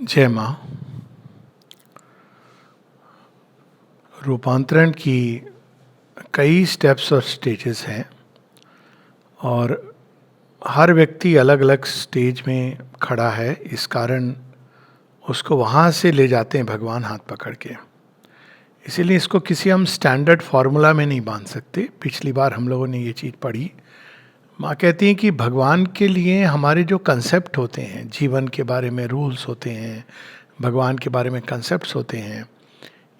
जय माँ। रूपांतरण की कई स्टेप्स और स्टेजेस हैं और हर व्यक्ति अलग अलग स्टेज में खड़ा है। इस कारण उसको वहाँ से ले जाते हैं भगवान हाथ पकड़ के। इसीलिए इसको किसी हम स्टैंडर्ड फार्मूला में नहीं बांध सकते। पिछली बार हम लोगों ने ये चीज़ पढ़ी। माँ कहती हैं कि भगवान के लिए हमारे जो कंसेप्ट होते हैं, जीवन के बारे में रूल्स होते हैं, भगवान के बारे में कंसेप्ट्स होते हैं,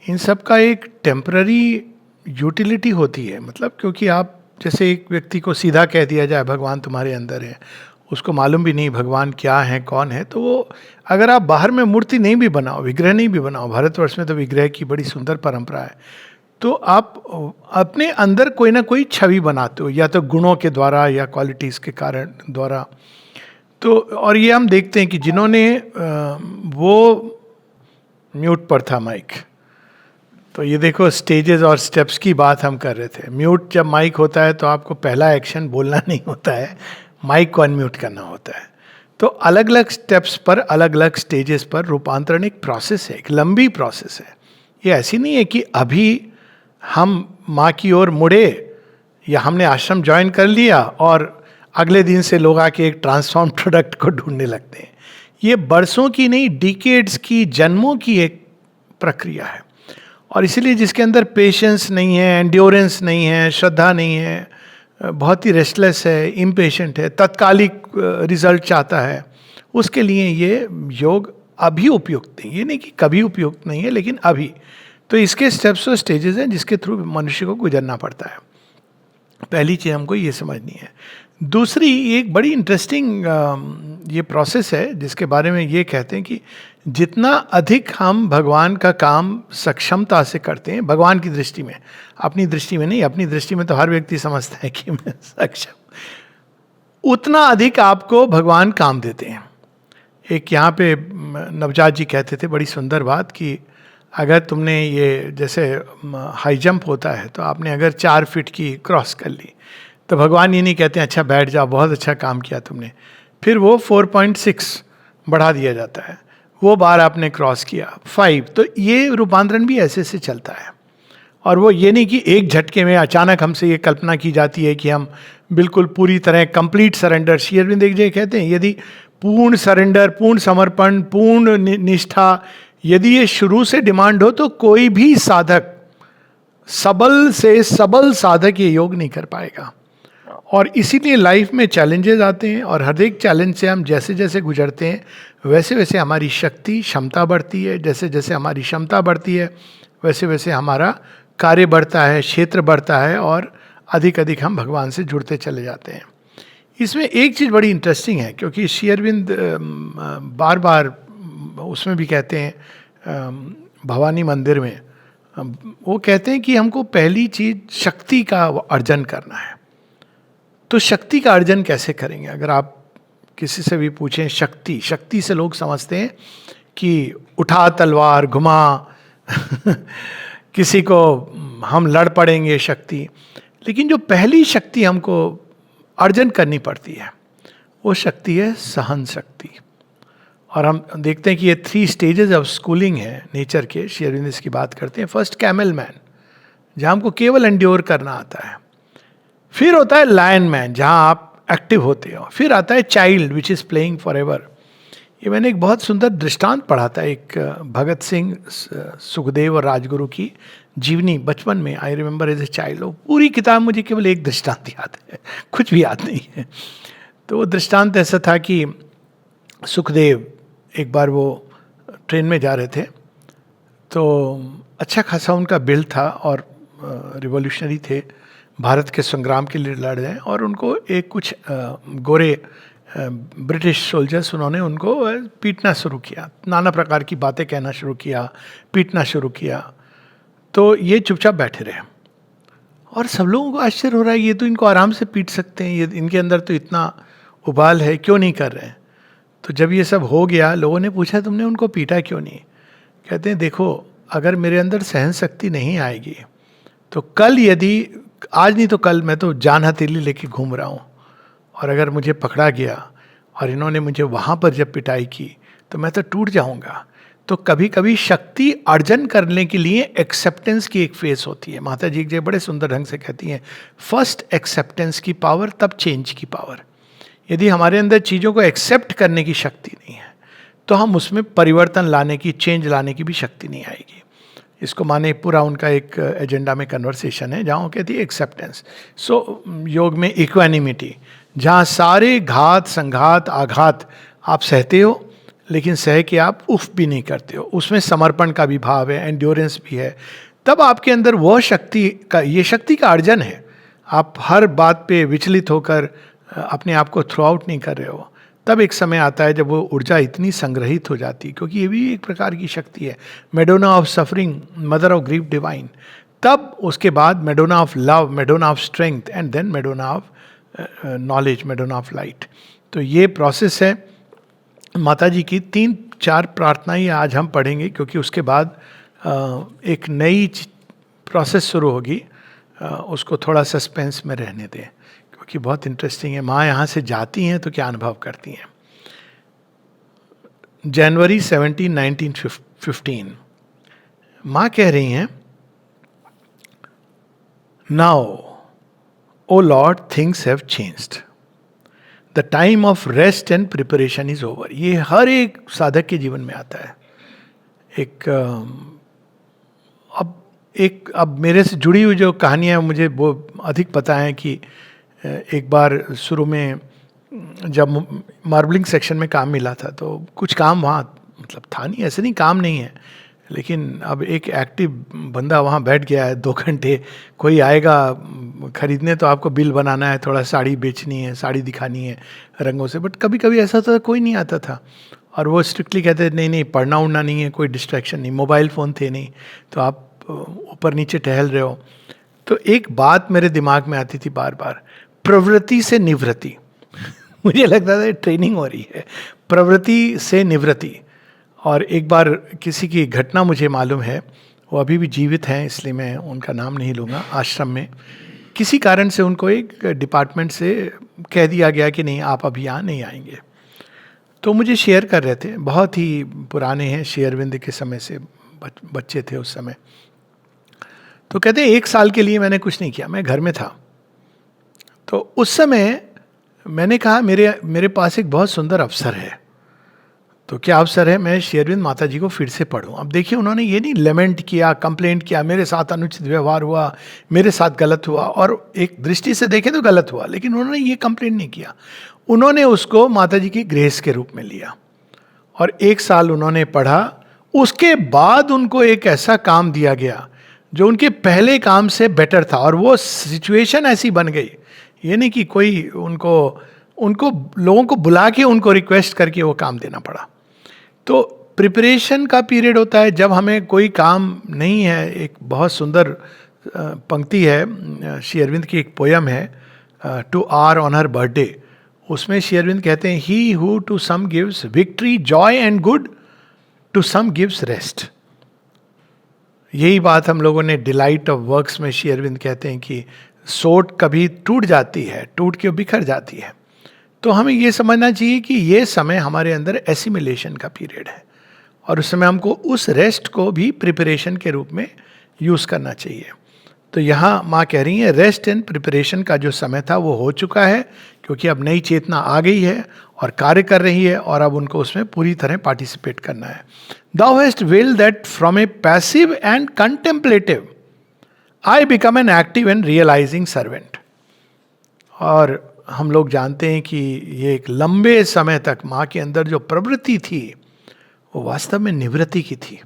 इन सब का एक टेम्पररी यूटिलिटी होती है। मतलब क्योंकि आप जैसे एक व्यक्ति को सीधा कह दिया जाए भगवान तुम्हारे अंदर है, उसको मालूम भी नहीं भगवान क्या है कौन है, तो वो अगर आप बाहर में मूर्ति नहीं भी बनाओ, विग्रह नहीं भी बनाओ, भारतवर्ष में तो विग्रह की बड़ी सुंदर परंपरा है, तो आप अपने अंदर कोई ना कोई छवि बनाते हो, या तो गुणों के द्वारा या क्वालिटीज़ के कारण द्वारा। तो और ये हम देखते हैं कि जिन्होंने वो म्यूट पर था माइक, तो ये देखो स्टेजेस और स्टेप्स की बात हम कर रहे थे। म्यूट जब माइक होता है तो आपको पहला एक्शन बोलना नहीं होता है, माइक को अनम्यूट करना होता है। तो अलग अलग स्टेप्स पर, अलग अलग स्टेजेस पर रूपांतरण एक प्रोसेस है, एक लंबी प्रोसेस है। ये ऐसी नहीं है कि अभी हम माँ की ओर मुड़े या हमने आश्रम ज्वाइन कर लिया और अगले दिन से लोग आके एक ट्रांसफॉर्म प्रोडक्ट को ढूंढने लगते हैं। ये बरसों की नहीं, डिकेड्स की, जन्मों की एक प्रक्रिया है। और इसीलिए जिसके अंदर पेशेंस नहीं है, एंड्योरेंस नहीं है, श्रद्धा नहीं है, बहुत ही रेस्टलेस है, इम्पेशेंट है, तत्कालिक रिजल्ट चाहता है, उसके लिए ये योग अभी उपयुक्त नहीं। ये नहीं कि कभी उपयुक्त नहीं है, लेकिन अभी। तो इसके स्टेप्स और स्टेजेस हैं जिसके थ्रू मनुष्य को गुजरना पड़ता है। पहली चीज़ हमको ये समझनी है। दूसरी, एक बड़ी इंटरेस्टिंग ये प्रोसेस है जिसके बारे में ये कहते हैं कि जितना अधिक हम भगवान का काम सक्षमता से करते हैं, भगवान की दृष्टि में, अपनी दृष्टि में नहीं, अपनी दृष्टि में तो हर व्यक्ति समझता है कि मैं सक्षम, उतना अधिक आपको भगवान काम देते हैं। एक यहाँ पे नवजात जी कहते थे बड़ी सुंदर बात कि अगर तुमने ये जैसे हाई जंप होता है, तो आपने अगर 4 फीट की क्रॉस कर ली, तो भगवान ये नहीं कहते हैं अच्छा बैठ जाओ, बहुत अच्छा काम किया तुमने, फिर वो 4.6 बढ़ा दिया जाता है। वो बार आपने क्रॉस किया 5, तो ये रूपांतरण भी ऐसे से चलता है। और वो ये नहीं कि एक झटके में अचानक हमसे ये कल्पना की जाती है कि हम बिल्कुल पूरी तरह कंप्लीट सरेंडर। श्री अरविंद एक जगह कहते हैं यदि पूर्ण सरेंडर, पूर्ण समर्पण, पूर्ण निष्ठा यदि ये शुरू से डिमांड हो, तो कोई भी साधक, सबल से सबल साधक ये योग नहीं कर पाएगा। और इसीलिए लाइफ में चैलेंजेस आते हैं, और हर एक चैलेंज से हम जैसे जैसे गुजरते हैं वैसे वैसे हमारी शक्ति, क्षमता बढ़ती है। जैसे जैसे हमारी क्षमता बढ़ती है वैसे वैसे हमारा कार्य बढ़ता है, क्षेत्र बढ़ता है, और अधिक अधिक हम भगवान से जुड़ते चले जाते हैं। इसमें एक चीज़ बड़ी इंटरेस्टिंग है, क्योंकि श्री अरविंद बार बार उसमें भी कहते हैं, भवानी मंदिर में वो कहते हैं कि हमको पहली चीज़ शक्ति का अर्जन करना है। तो शक्ति का अर्जन कैसे करेंगे? अगर आप किसी से भी पूछें शक्ति, शक्ति से लोग समझते हैं कि उठा तलवार, घुमा किसी को हम लड़ पड़ेंगे शक्ति। लेकिन जो पहली शक्ति हमको अर्जन करनी पड़ती है, वो शक्ति है सहन शक्ति। और हम देखते हैं कि ये 3 स्टेजेस ऑफ स्कूलिंग है नेचर के। श्री अरविंद इसकी बात करते हैं। फर्स्ट कैमल मैन, जहाँ हमको केवल एंड्योर करना आता है। फिर होता है लायन मैन, जहाँ आप एक्टिव होते हो। फिर आता है child which is playing for ever. ये मैंने एक बहुत सुंदर दृष्टांत पढ़ा था, एक भगत सिंह, सुखदेव और राजगुरु की जीवनी बचपन में। I remember as a child. पूरी किताब मुझे केवल एक दृष्टांत याद है, कुछ भी याद नहीं है। तो वो दृष्टांत ऐसा था कि सुखदेव एक बार वो ट्रेन में जा रहे थे, तो अच्छा खासा उनका बिल था और रिवॉल्यूशनरी थे, भारत के संग्राम के लिए लड़ रहे हैं। और उनको एक कुछ गोरे ब्रिटिश सोल्जर्स, उन्होंने उनको पीटना शुरू किया, नाना प्रकार की बातें कहना शुरू किया, पीटना शुरू किया। तो ये चुपचाप बैठे रहे, और सब लोगों को आश्चर्य हो रहा है, ये तो इनको आराम से पीट सकते हैं, ये इनके अंदर तो इतना उबाल है, क्यों नहीं कर रहे हैं? तो जब ये सब हो गया, लोगों ने पूछा तुमने उनको पीटा क्यों नहीं? कहते हैं देखो, अगर मेरे अंदर सहन शक्ति नहीं आएगी तो कल, यदि आज नहीं तो कल, मैं तो जान हथेली लेके घूम रहा हूँ, और अगर मुझे पकड़ा गया और इन्होंने मुझे वहाँ पर जब पिटाई की, तो मैं तो टूट जाऊंगा। तो कभी कभी शक्ति अर्जन करने के लिए एक्सेप्टेंस की एक फेस होती है। माता जी एक जगह बड़े सुंदर ढंग से कहती हैं, फर्स्ट एक्सेप्टेंस की पावर, तब चेंज की पावर। यदि हमारे अंदर चीज़ों को एक्सेप्ट करने की शक्ति नहीं है तो हम उसमें परिवर्तन लाने की, चेंज लाने की भी शक्ति नहीं आएगी। इसको माने पूरा उनका एक एजेंडा में कन्वर्सेशन है जहाँ वो कहती है एक्सेप्टेंस। सो योग में इक्वानिमिटी, जहाँ सारे घात संघात आघात आप सहते हो लेकिन सह के आप उफ भी नहीं करते हो, उसमें समर्पण का भी भाव है, एंड्योरेंस भी है, तब आपके अंदर वह शक्ति का, ये शक्ति का अर्जन है। आप हर बात पे विचलित होकर अपने आप को थ्रू आउट नहीं कर रहे हो। तब एक समय आता है जब वो ऊर्जा इतनी संग्रहित हो जाती है, क्योंकि ये भी एक प्रकार की शक्ति है, Madonna of suffering, mother of grief divine. तब उसके बाद Madonna of love, Madonna of strength, and then Madonna of knowledge, Madonna of light. तो ये प्रोसेस है माता जी की। 3-4 प्रार्थनाएं आज हम पढ़ेंगे, क्योंकि उसके बाद एक नई प्रोसेस शुरू होगी। उसको थोड़ा सस्पेंस में रहने दें, क्योंकि बहुत इंटरेस्टिंग है। माँ यहाँ से जाती हैं तो क्या अनुभव करती हैं। जनवरी 17, 1915 माँ कह रही हैं, now O Lord things have changed, the time of rest and preparation is over. ये हर एक साधक के जीवन में आता है। अब मेरे से जुड़ी हुई जो कहानियाँ मुझे वो अधिक पता है कि एक बार शुरू में जब मार्बलिंग सेक्शन में काम मिला था तो कुछ काम वहाँ मतलब था नहीं, ऐसे नहीं काम नहीं है, लेकिन अब एक एक्टिव बंदा वहाँ बैठ गया है 2 घंटे, कोई आएगा खरीदने तो आपको बिल बनाना है, थोड़ा साड़ी बेचनी है, साड़ी दिखानी है रंगों से। बट कभी कभी ऐसा था कोई नहीं आता था और वो स्ट्रिक्टली कहते नहीं नहीं पढ़ना उड़ना नहीं है, कोई डिस्ट्रैक्शन नहीं, मोबाइल फ़ोन थे नहीं, तो आप ऊपर नीचे टहल रहे हो। तो एक बात मेरे दिमाग में आती थी बार बार, प्रवृत्ति से निवृत्ति। मुझे लगता था ट्रेनिंग हो रही है, प्रवृत्ति से निवृत्ति। और एक बार किसी की घटना मुझे मालूम है, वो अभी भी जीवित हैं इसलिए मैं उनका नाम नहीं लूँगा। आश्रम में किसी कारण से उनको एक डिपार्टमेंट से कह दिया गया कि नहीं आप अभी यहाँ नहीं आएंगे। तो मुझे शेयर कर रहे थे, बहुत ही पुराने हैं, श्री अरविंद के समय से बच्चे थे उस समय। तो कहते 1 साल के लिए मैंने कुछ नहीं किया, मैं घर में था। तो उस समय मैंने कहा मेरे पास एक बहुत सुंदर अवसर है। तो क्या अवसर है, मैं श्री अरविंद माता जी को फिर से पढ़ूं। अब देखिए उन्होंने ये नहीं लेमेंट किया, कंप्लेंट किया, मेरे साथ अनुचित व्यवहार हुआ, मेरे साथ गलत हुआ, और एक दृष्टि से देखें तो गलत हुआ, लेकिन उन्होंने ये कंप्लेंट नहीं किया। उन्होंने उसको माता जी की ग्रेस के रूप में लिया और 1 साल उन्होंने पढ़ा। उसके बाद उनको एक ऐसा काम दिया गया जो उनके पहले काम से बेटर था, और वो सिचुएशन ऐसी बन गई, ये नहीं कि कोई उनको लोगों को बुला के उनको रिक्वेस्ट करके वो काम देना पड़ा। तो प्रिपरेशन का पीरियड होता है जब हमें कोई काम नहीं है। एक बहुत सुंदर पंक्ति है, श्री अरविंद की एक पोयम है, to R on her birthday. उसमें श्री अरविंद कहते हैं, he who to some gives victory joy and good, to some gives rest. यही बात हम लोगों ने डिलाइट ऑफ वर्क्स में श्री अरविंद कहते हैं कि सोट कभी टूट जाती है, टूट के बिखर जाती है। तो हमें ये समझना चाहिए कि ये समय हमारे अंदर एसिमिलेशन का पीरियड है, और उस समय हमको उस रेस्ट को भी प्रिपरेशन के रूप में यूज़ करना चाहिए। तो यहाँ माँ कह रही है रेस्ट एंड प्रिपरेशन का जो समय था वो हो चुका है, क्योंकि अब नई चेतना आ गई है और कार्य कर रही है, और अब उनको उसमें पूरी तरह पार्टिसिपेट करना है। Thou hast willed that from a passive and contemplative I become an active and realizing servant। और हम लोग जानते हैं कि ये एक लंबे समय तक माँ के अंदर जो प्रवृत्ति थी वो वास्तव में निवृत्ति की थी।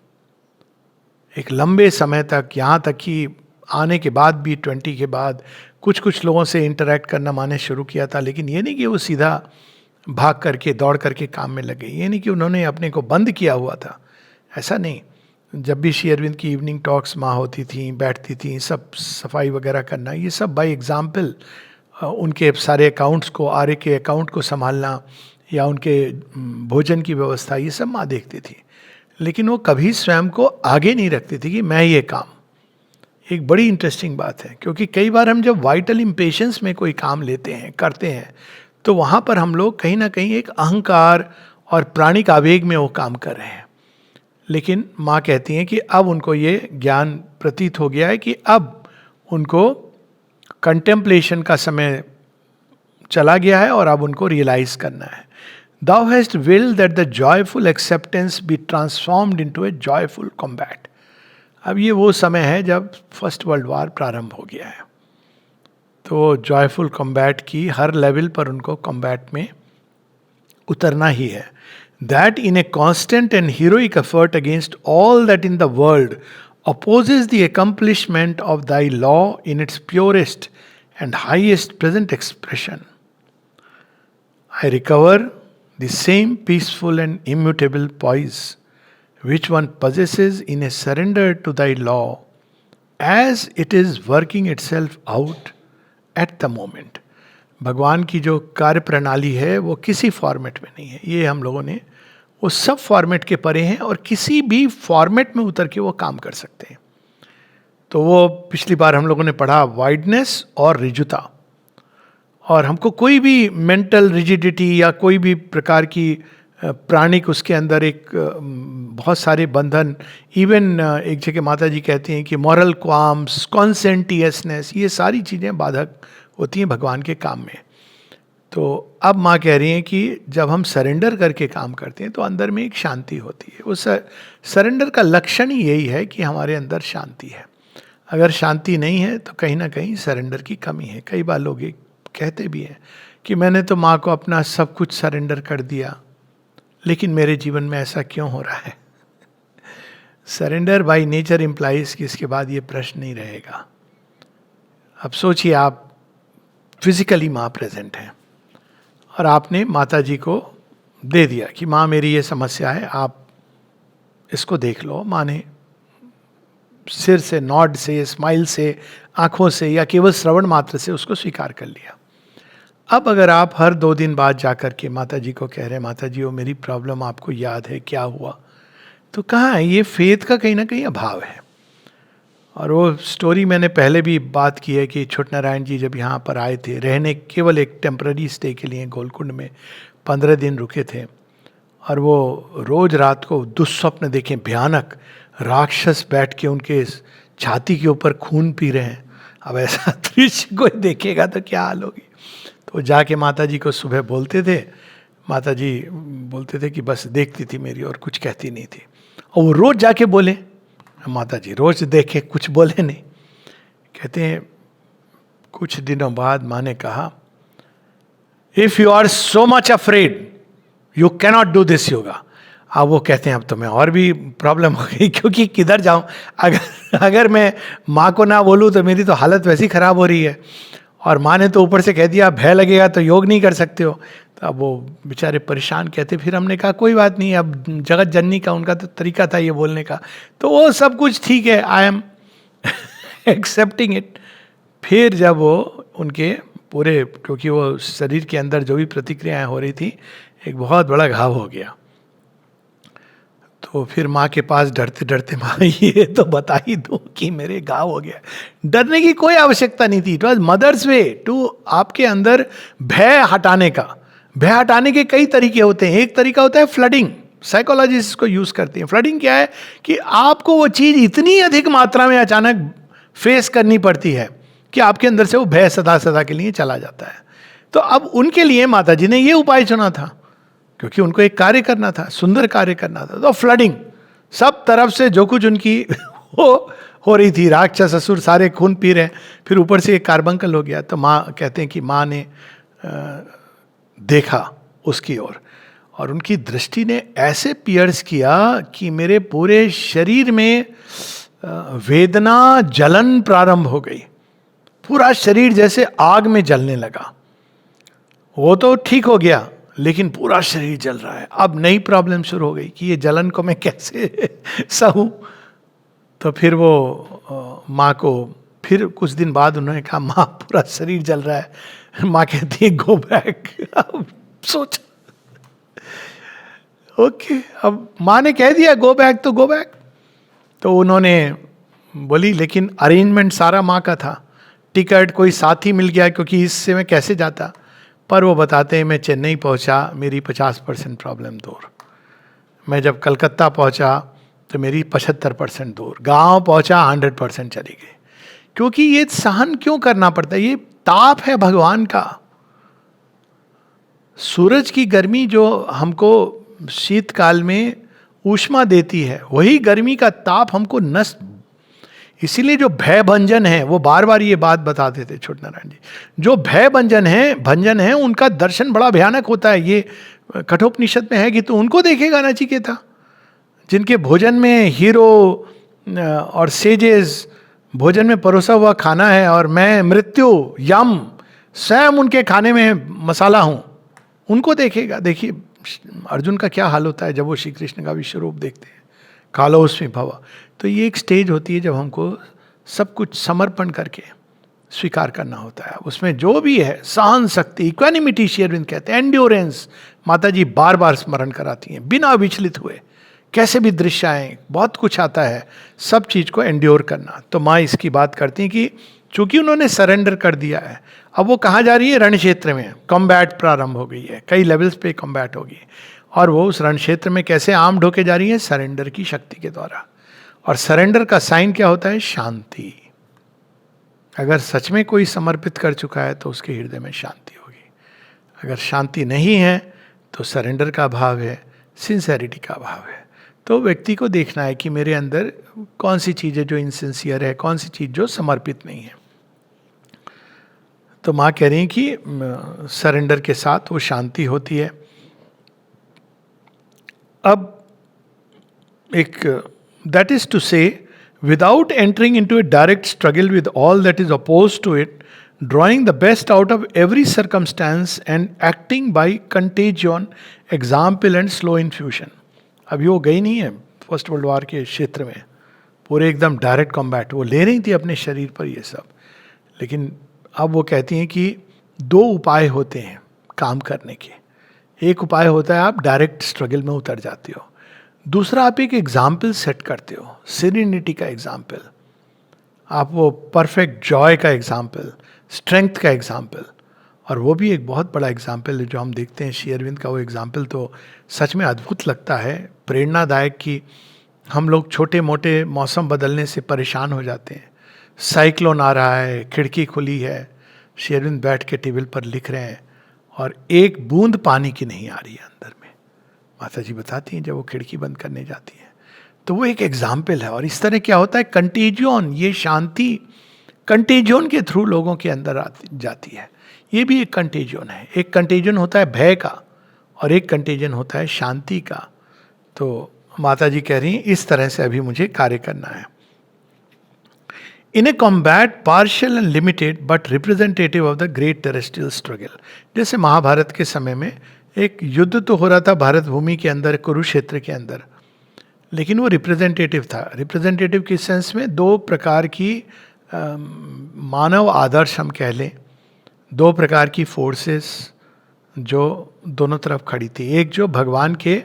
एक लंबे समय तक, यहाँ तक कि आने के बाद भी 20 के बाद कुछ लोगों से इंटरेक्ट करना माँ ने शुरू किया था, लेकिन ये नहीं कि वो सीधा भाग करके दौड़ करके काम में लगे, ये नहीं कि उन्होंने अपने को बंद किया हुआ था, ऐसा नहीं। जब भी श्री अरविंद की इवनिंग टॉक्स माँ होती थी, बैठती थी, सब सफाई वगैरह करना, ये सब बाय एग्जाम्पल, उनके सारे अकाउंट्स को, आर्य के अकाउंट को संभालना या उनके भोजन की व्यवस्था, ये सब माँ देखती थी। लेकिन वो कभी स्वयं को आगे नहीं रखती थी कि मैं ये काम। एक बड़ी इंटरेस्टिंग बात है, क्योंकि कई बार हम जब वाइटल इम्पेशंस में कोई काम लेते हैं, करते हैं, तो वहाँ पर हम लोग कहीं ना कहीं एक अहंकार और प्राणिक आवेग में वो काम कर रहे हैं। लेकिन माँ कहती हैं कि अब उनको ये ज्ञान प्रतीत हो गया है कि अब उनको कंटेम्पलेशन का समय चला गया है और अब उनको रियलाइज करना है। Thou hast willed that the joyful acceptance be transformed into a joyful combat. अब ये वो समय है जब फर्स्ट वर्ल्ड वॉर प्रारंभ हो गया है, तो जॉयफुल कॉम्बैट की हर लेवल पर उनको कॉम्बैट में उतरना ही है. That in a constant and heroic effort against all that in the world opposes the accomplishment of thy law in its purest and highest present expression. I recover the same peaceful and immutable poise which one possesses in a surrender to thy law as it is working itself out at the moment. भगवान की जो कार्य प्रणाली है वो किसी format में नहीं है. ये हम लोगों ने वो सब फॉर्मेट के परे हैं और किसी भी फॉर्मेट में उतर के वो काम कर सकते हैं. तो वो पिछली बार हम लोगों ने पढ़ा वाइडनेस और रिजुता. और हमको कोई भी मेंटल रिजिडिटी या कोई भी प्रकार की प्राणिक उसके अंदर एक बहुत सारे बंधन, इवन एक जगह माता जी कहती हैं कि मॉरल क्वाम्स, कॉन्सेंटियसनेस, ये सारी चीज़ें बाधक होती हैं भगवान के काम में. तो अब माँ कह रही हैं कि जब हम सरेंडर करके काम करते हैं तो अंदर में एक शांति होती है. उस सरेंडर का लक्षण ही यही है कि हमारे अंदर शांति है. अगर शांति नहीं है तो कहीं ना कहीं सरेंडर की कमी है. कई बार लोग कहते भी हैं कि मैंने तो माँ को अपना सब कुछ सरेंडर कर दिया, लेकिन मेरे जीवन में ऐसा क्यों हो रहा है. सरेंडर बाय नेचर इम्प्लाइज कि इसके बाद ये प्रश्न नहीं रहेगा. अब सोचिए आप फिजिकली माँ प्रेजेंट हैं और आपने माता जी को दे दिया कि माँ मेरी ये समस्या है, आप इसको देख लो. माँ ने सिर से, नॉड से, स्माइल से, आंखों से या केवल श्रवण मात्र से उसको स्वीकार कर लिया. अब अगर आप हर 2 दिन बाद जाकर के माता जी को कह रहे हैं माता जी वो मेरी प्रॉब्लम आपको याद है, क्या हुआ, तो कहाँ है ये फेथ का कहीं ना कहीं अभाव है. और वो स्टोरी मैंने पहले भी बात की है कि छोट नारायण जी जब यहाँ पर आए थे रहने, केवल एक टेम्पररी स्टे के लिए गोलकुंड में 15 दिन रुके थे. और वो रोज रात को दुस्वप्न देखें भयानक, राक्षस बैठ के उनके छाती के ऊपर खून पी रहे हैं. अब ऐसा दृश्य कोई देखेगा तो क्या हाल होगी. तो जाके माता जी को सुबह बोलते थे, माता जी बोलते थे कि बस देखती थी मेरी और कुछ कहती नहीं थी. और वो रोज जाके बोले, माता जी रोज देखे कुछ बोले नहीं. कहते हैं कुछ दिनों बाद माँ ने कहा if you are so much afraid you cannot do this yoga. अब वो कहते हैं अब तो मैं और भी प्रॉब्लम हो गई, क्योंकि किधर जाऊं. अगर मैं माँ को ना बोलूँ तो मेरी तो हालत वैसी खराब हो रही है. और माँ ने तो ऊपर से कह दिया भय लगेगा तो योग नहीं कर सकते हो. तो अब वो बेचारे परेशान कहते. फिर हमने कहा कोई बात नहीं, अब जगत जननी का उनका तो तरीका था ये बोलने का, तो वो सब कुछ ठीक है, आई एम एक्सेप्टिंग इट. फिर जब वो उनके पूरे, क्योंकि वो शरीर के अंदर जो भी प्रतिक्रियाएं हो रही थी, एक बहुत बड़ा घाव हो गया. तो फिर माँ के पास डरते डरते माँ ये तो बता ही दो कि मेरे घाव हो गया. डरने की कोई आवश्यकता नहीं थी. It was mother's way to आपके अंदर भय हटाने का. भय हटाने के कई तरीके होते हैं. एक तरीका होता है फ्लडिंग. साइकोलॉजिस्ट इसको यूज करते हैं. फ्लडिंग क्या है कि आपको वो चीज इतनी अधिक मात्रा में अचानक फेस करनी पड़ती है कि आपके अंदर से वो भय सदा सदा के लिए चला जाता है. तो अब उनके लिए माता जी ने ये उपाय चुना था, क्योंकि उनको एक कार्य करना था, सुंदर कार्य करना था. तो फ्लडिंग, सब तरफ से जो कुछ उनकी हो रही थी, राक्षस असुर सारे खून पी रहे हैं, फिर ऊपर से एक कार्बंकल हो गया. तो माँ कहते हैं कि माँ ने देखा उसकी ओर और उनकी दृष्टि ने ऐसे पियर्स किया कि मेरे पूरे शरीर में वेदना, जलन प्रारंभ हो गई. पूरा शरीर जैसे आग में जलने लगा. वो तो ठीक हो गया, लेकिन पूरा शरीर जल रहा है. अब नई प्रॉब्लम शुरू हो गई कि ये जलन को मैं कैसे सहूं. तो फिर वो माँ को, फिर कुछ दिन बाद उन्होंने कहा माँ पूरा शरीर जल रहा है. माँ कहती है गो बैक. अब सोच ओके, अब माँ ने कह दिया गो बैक तो गो बैक. तो उन्होंने बोली, लेकिन अरेंजमेंट सारा माँ का था. टिकट कोई साथी मिल गया, क्योंकि इससे मैं कैसे जाता. पर वो बताते हैं मैं चेन्नई पहुंचा, मेरी 50% प्रॉब्लम दूर। मैं जब कलकत्ता पहुंचा तो मेरी 75% दूर। गांव पहुंचा 100% चली गई। क्योंकि ये सहन क्यों करना पड़ता है? ये ताप है भगवान का। सूरज की गर्मी जो हमको शीतकाल में ऊष्मा देती है, वही गर्मी का ताप हमको नष्ट। इसीलिए जो भय भंजन है, वो बार बार ये बात बताते थे छोटे नारायण जी, जो भय भंजन है उनका दर्शन बड़ा भयानक होता है। ये कठोपनिषद में है कि तो उनको देखेगा नचिकेता, जिनके भोजन में हीरो और सेजेस, भोजन में परोसा हुआ खाना है और मैं मृत्यु यम स्वयं उनके खाने में मसाला हूं, उनको देखेगा। देखिए अर्जुन का क्या हाल होता है जब वो श्री कृष्ण का विश्व रूप देखते हैं, कालो उसमें भवा। तो ये एक स्टेज होती है जब हमको सब कुछ समर्पण करके स्वीकार करना होता है। उसमें जो भी है, सहन शक्ति, इक्वानिमिटी श्री अरविंद कहते हैं, एंड्योरेंस माता जी बार बार स्मरण कराती हैं, बिना विचलित हुए कैसे भी दृश्य आए, बहुत कुछ आता है, सब चीज को एंड्योर करना। तो माँ इसकी बात करती हैं कि चूंकि उन्होंने सरेंडर कर दिया है, अब वो कहाँ जा रही है? रण क्षेत्र में कॉम्बैट प्रारंभ हो गई है, कई लेवल्स पे कॉम्बैट होगी। और वो उस रण क्षेत्र में कैसे आम ढोके जा रही है? सरेंडर की शक्ति के द्वारा। और सरेंडर का साइन क्या होता है? शांति। अगर सच में कोई समर्पित कर चुका है तो उसके हृदय में शांति होगी। अगर शांति नहीं है तो सरेंडर का भाव है, सिंसेरिटी का भाव है। तो व्यक्ति को देखना है कि मेरे अंदर कौन सी चीज़ है जो इनसिंसियर है, कौन सी चीज़ जो समर्पित नहीं है। तो माँ कह रही हैं कि सरेंडर के साथ वो शांति होती है। अब एक that is to say without entering into a direct struggle with all that is opposed to it, drawing the best out of every circumstance and acting by contagion, example and slow infusion. अभी वो गई नहीं है first world war के क्षेत्र में, पूरे एकदम डायरेक्ट कॉम्बैट वो ले रही थी अपने शरीर पर ये सब। लेकिन अब वो कहती हैं कि दो उपाय होते हैं काम करने के। एक उपाय होता है आप डायरेक्ट स्ट्रगल में उतर जाते हो, दूसरा आप एक एग्जाम्पल सेट करते हो, सेरेनिटी का एग्जाम्पल, आप वो परफेक्ट जॉय का एग्जाम्पल, स्ट्रेंथ का एग्जाम्पल। और वो भी एक बहुत बड़ा एग्जाम्पल है जो हम देखते हैं श्री अरविंद का। वो एग्जाम्पल तो सच में अद्भुत लगता है, प्रेरणादायक। कि हम लोग छोटे मोटे मौसम बदलने से परेशान हो जाते हैं, साइक्लोन आ रहा है, खिड़की खुली है, श्री अरविंद बैठ के टेबल पर लिख रहे हैं और एक बूंद पानी की नहीं आ रही है अंदर में। माता जी बताती हैं जब वो खिड़की बंद करने जाती हैं, तो वो एक एग्जाम्पल है। और इस तरह क्या होता है? कंटेजियन, ये शांति कंटेजियन के थ्रू लोगों के अंदर जाती है। ये भी एक कंटेजियन है। एक कंटेजियन होता है भय का और एक कंटेजियन होता है शांति का। तो माता जी कह रही हैं इस तरह से अभी मुझे कार्य करना है। In a combat partial and limited but representative of the great terrestrial struggle. जैसे महाभारत के समय में एक युद्ध तो हो रहा था भारत भूमि के अंदर, कुरुक्षेत्र के अंदर, लेकिन वो रिप्रेजेंटेटिव था। रिप्रेजेंटेटिव के सेंस में दो प्रकार की मानव आदर्श हम कह लें, दो प्रकार की फोर्सेस जो दोनों तरफ खड़ी थी। एक जो भगवान के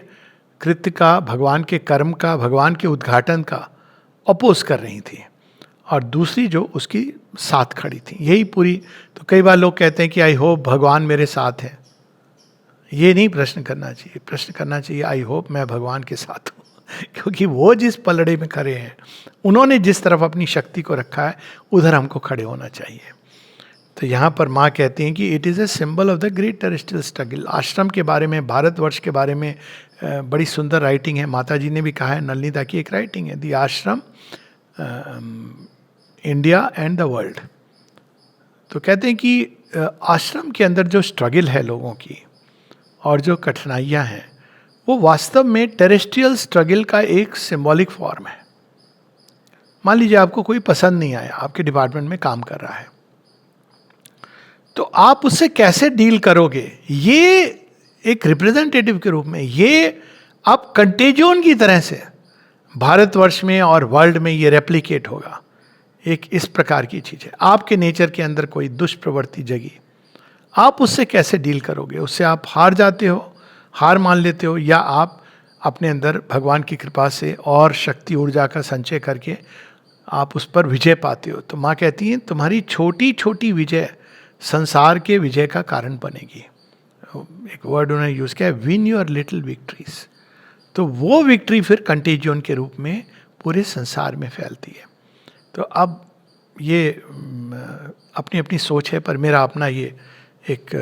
कृत्य का, भगवान के कर्म का, भगवान के उद्घाटन का अपोज कर रही थी, और दूसरी जो उसकी साथ खड़ी थी। यही पूरी। तो कई बार लोग कहते हैं कि आई होप भगवान मेरे साथ है। ये नहीं प्रश्न करना चाहिए, प्रश्न करना चाहिए आई होप मैं भगवान के साथ हूँ। क्योंकि वो जिस पलड़े में खड़े हैं, उन्होंने जिस तरफ अपनी शक्ति को रखा है, उधर हमको खड़े होना चाहिए। तो यहाँ पर माँ कहती हैं कि it is a symbol of the great terrestrial struggle. आश्रम के बारे में, भारतवर्ष के बारे में बड़ी सुंदर राइटिंग है। माता जी ने भी कहा है, नलनीता की एक राइटिंग है, दी आश्रम इंडिया एंड द वर्ल्ड। तो कहते हैं कि आश्रम के अंदर जो स्ट्रगल है लोगों की और जो कठिनाइयाँ हैं, वो वास्तव में टेरेस्ट्रियल स्ट्रगल का एक सिंबॉलिक फॉर्म है। मान लीजिए आपको कोई पसंद नहीं आया, आपके डिपार्टमेंट में काम कर रहा है, तो आप उससे कैसे डील करोगे? ये एक रिप्रेजेंटेटिव के रूप में, ये आप कंटेजियन की तरह से भारतवर्ष में और वर्ल्ड में ये रेप्लिकेट होगा। एक इस प्रकार की चीज़ है। आपके नेचर के अंदर कोई दुष्प्रवृत्ति जगी, आप उससे कैसे डील करोगे? उससे आप हार जाते हो, हार मान लेते हो, या आप अपने अंदर भगवान की कृपा से और शक्ति ऊर्जा का संचय करके आप उस पर विजय पाते हो। तो माँ कहती हैं तुम्हारी छोटी छोटी विजय संसार के विजय का कारण बनेगी। एक वर्ड उन्होंने यूज किया है, विन योर लिटिल विक्ट्रीज। तो वो विक्ट्री फिर कंटेजियन के रूप में पूरे संसार में फैलती है। तो अब ये अपनी अपनी सोच है, पर मेरा अपना ये एक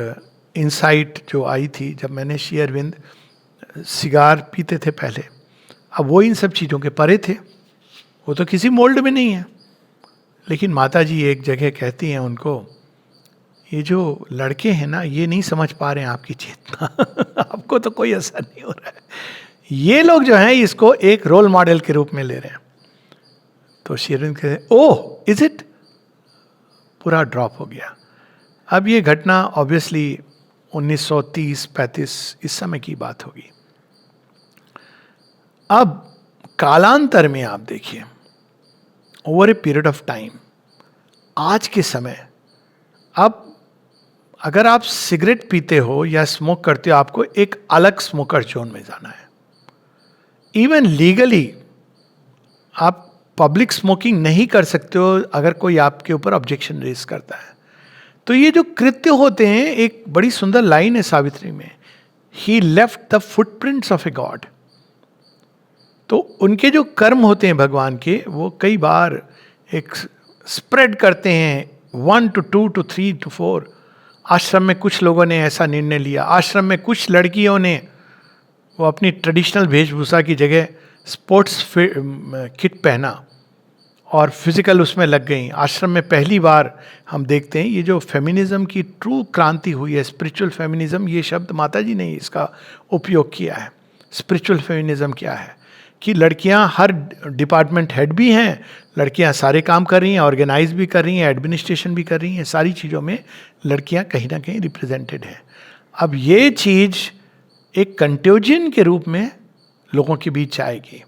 इंसाइट जो आई थी जब मैंने श्री अरविंद सिगार पीते थे पहले, अब वो इन सब चीज़ों के परे थे, वो तो किसी मोल्ड में नहीं है। लेकिन माता जी एक जगह कहती हैं उनको, ये जो लड़के हैं ना, ये नहीं समझ पा रहे हैं आपकी चेतना आपको तो कोई असर नहीं हो रहा है, ये लोग जो हैं इसको एक रोल मॉडल के रूप में ले रहे हैं। तो श्री अरविंद कहते, ओह इज इट, पूरा ड्रॉप हो गया। अब ये घटना ऑब्वियसली 1930-35 इस समय की बात होगी। अब कालांतर में आप देखिए, over a period of time, आज के समय, अब अगर आप सिगरेट पीते हो या स्मोक करते हो, आपको एक अलग स्मोकर जोन में जाना है। इवन लीगली आप पब्लिक स्मोकिंग नहीं कर सकते हो अगर कोई आपके ऊपर ऑब्जेक्शन रेज करता है। तो ये जो कृत्य होते हैं, एक बड़ी सुंदर लाइन है सावित्री में, he left the footprints of a god. तो उनके जो कर्म होते हैं भगवान के, वो कई बार एक स्प्रेड करते हैं 1 to 2 to 3 to 4। आश्रम में कुछ लोगों ने ऐसा निर्णय लिया, आश्रम में कुछ लड़कियों ने वो अपनी ट्रेडिशनल वेशभूषा की जगह स्पोर्ट्स किट पहना और फिजिकल उसमें लग गई। आश्रम में पहली बार हम देखते हैं ये जो फेमिनिज्म की ट्रू क्रांति हुई है, स्पिरिचुअल फेमिनिज्म, ये शब्द माता जी ने इसका उपयोग किया है। स्पिरिचुअल फेमिनिज्म क्या है कि लड़कियां हर डिपार्टमेंट हेड भी हैं, लड़कियां सारे काम कर रही हैं, ऑर्गेनाइज भी कर रही हैं, एडमिनिस्ट्रेशन भी कर रही हैं, सारी चीज़ों में लड़कियां कहीं ना कहीं रिप्रेजेंटेड हैं। अब ये चीज़ एक कंट्योजन के रूप में लोगों के बीच आएगी।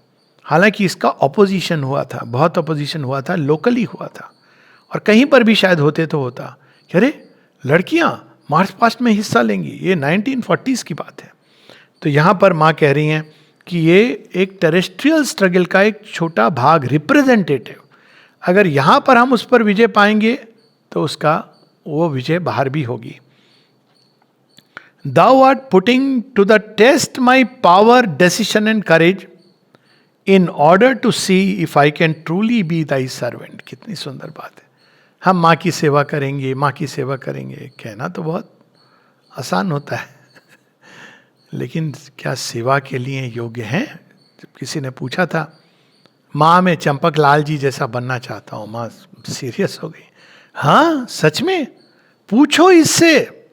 हालांकि इसका ऑपोजिशन हुआ था, बहुत ऑपोजिशन हुआ था, लोकली हुआ था, और कहीं पर भी शायद होते तो होता कि अरे लड़कियां मार्च पास्ट में हिस्सा लेंगी, ये 1940s की बात है। तो यहाँ पर माँ कह रही हैं कि ये एक टेरेस्ट्रियल स्ट्रगल का एक छोटा भाग, रिप्रेजेंटेटिव, अगर यहाँ पर हम उस पर विजय पाएंगे तो उसका वो विजय बाहर भी होगी। Thou art putting to the test my power, decision and courage in order to see if I can truly be thy servant। कितनी सुंदर बात है। हम माँ की सेवा करेंगे, माँ की सेवा करेंगे, कहना तो बहुत आसान होता है लेकिन क्या सेवा के लिए योग्य हैं? जब किसी ने पूछा था, माँ मैं चंपक लाल जी जैसा बनना चाहता हूँ, माँ सीरियस हो गई। हाँ सच में? पूछो इससे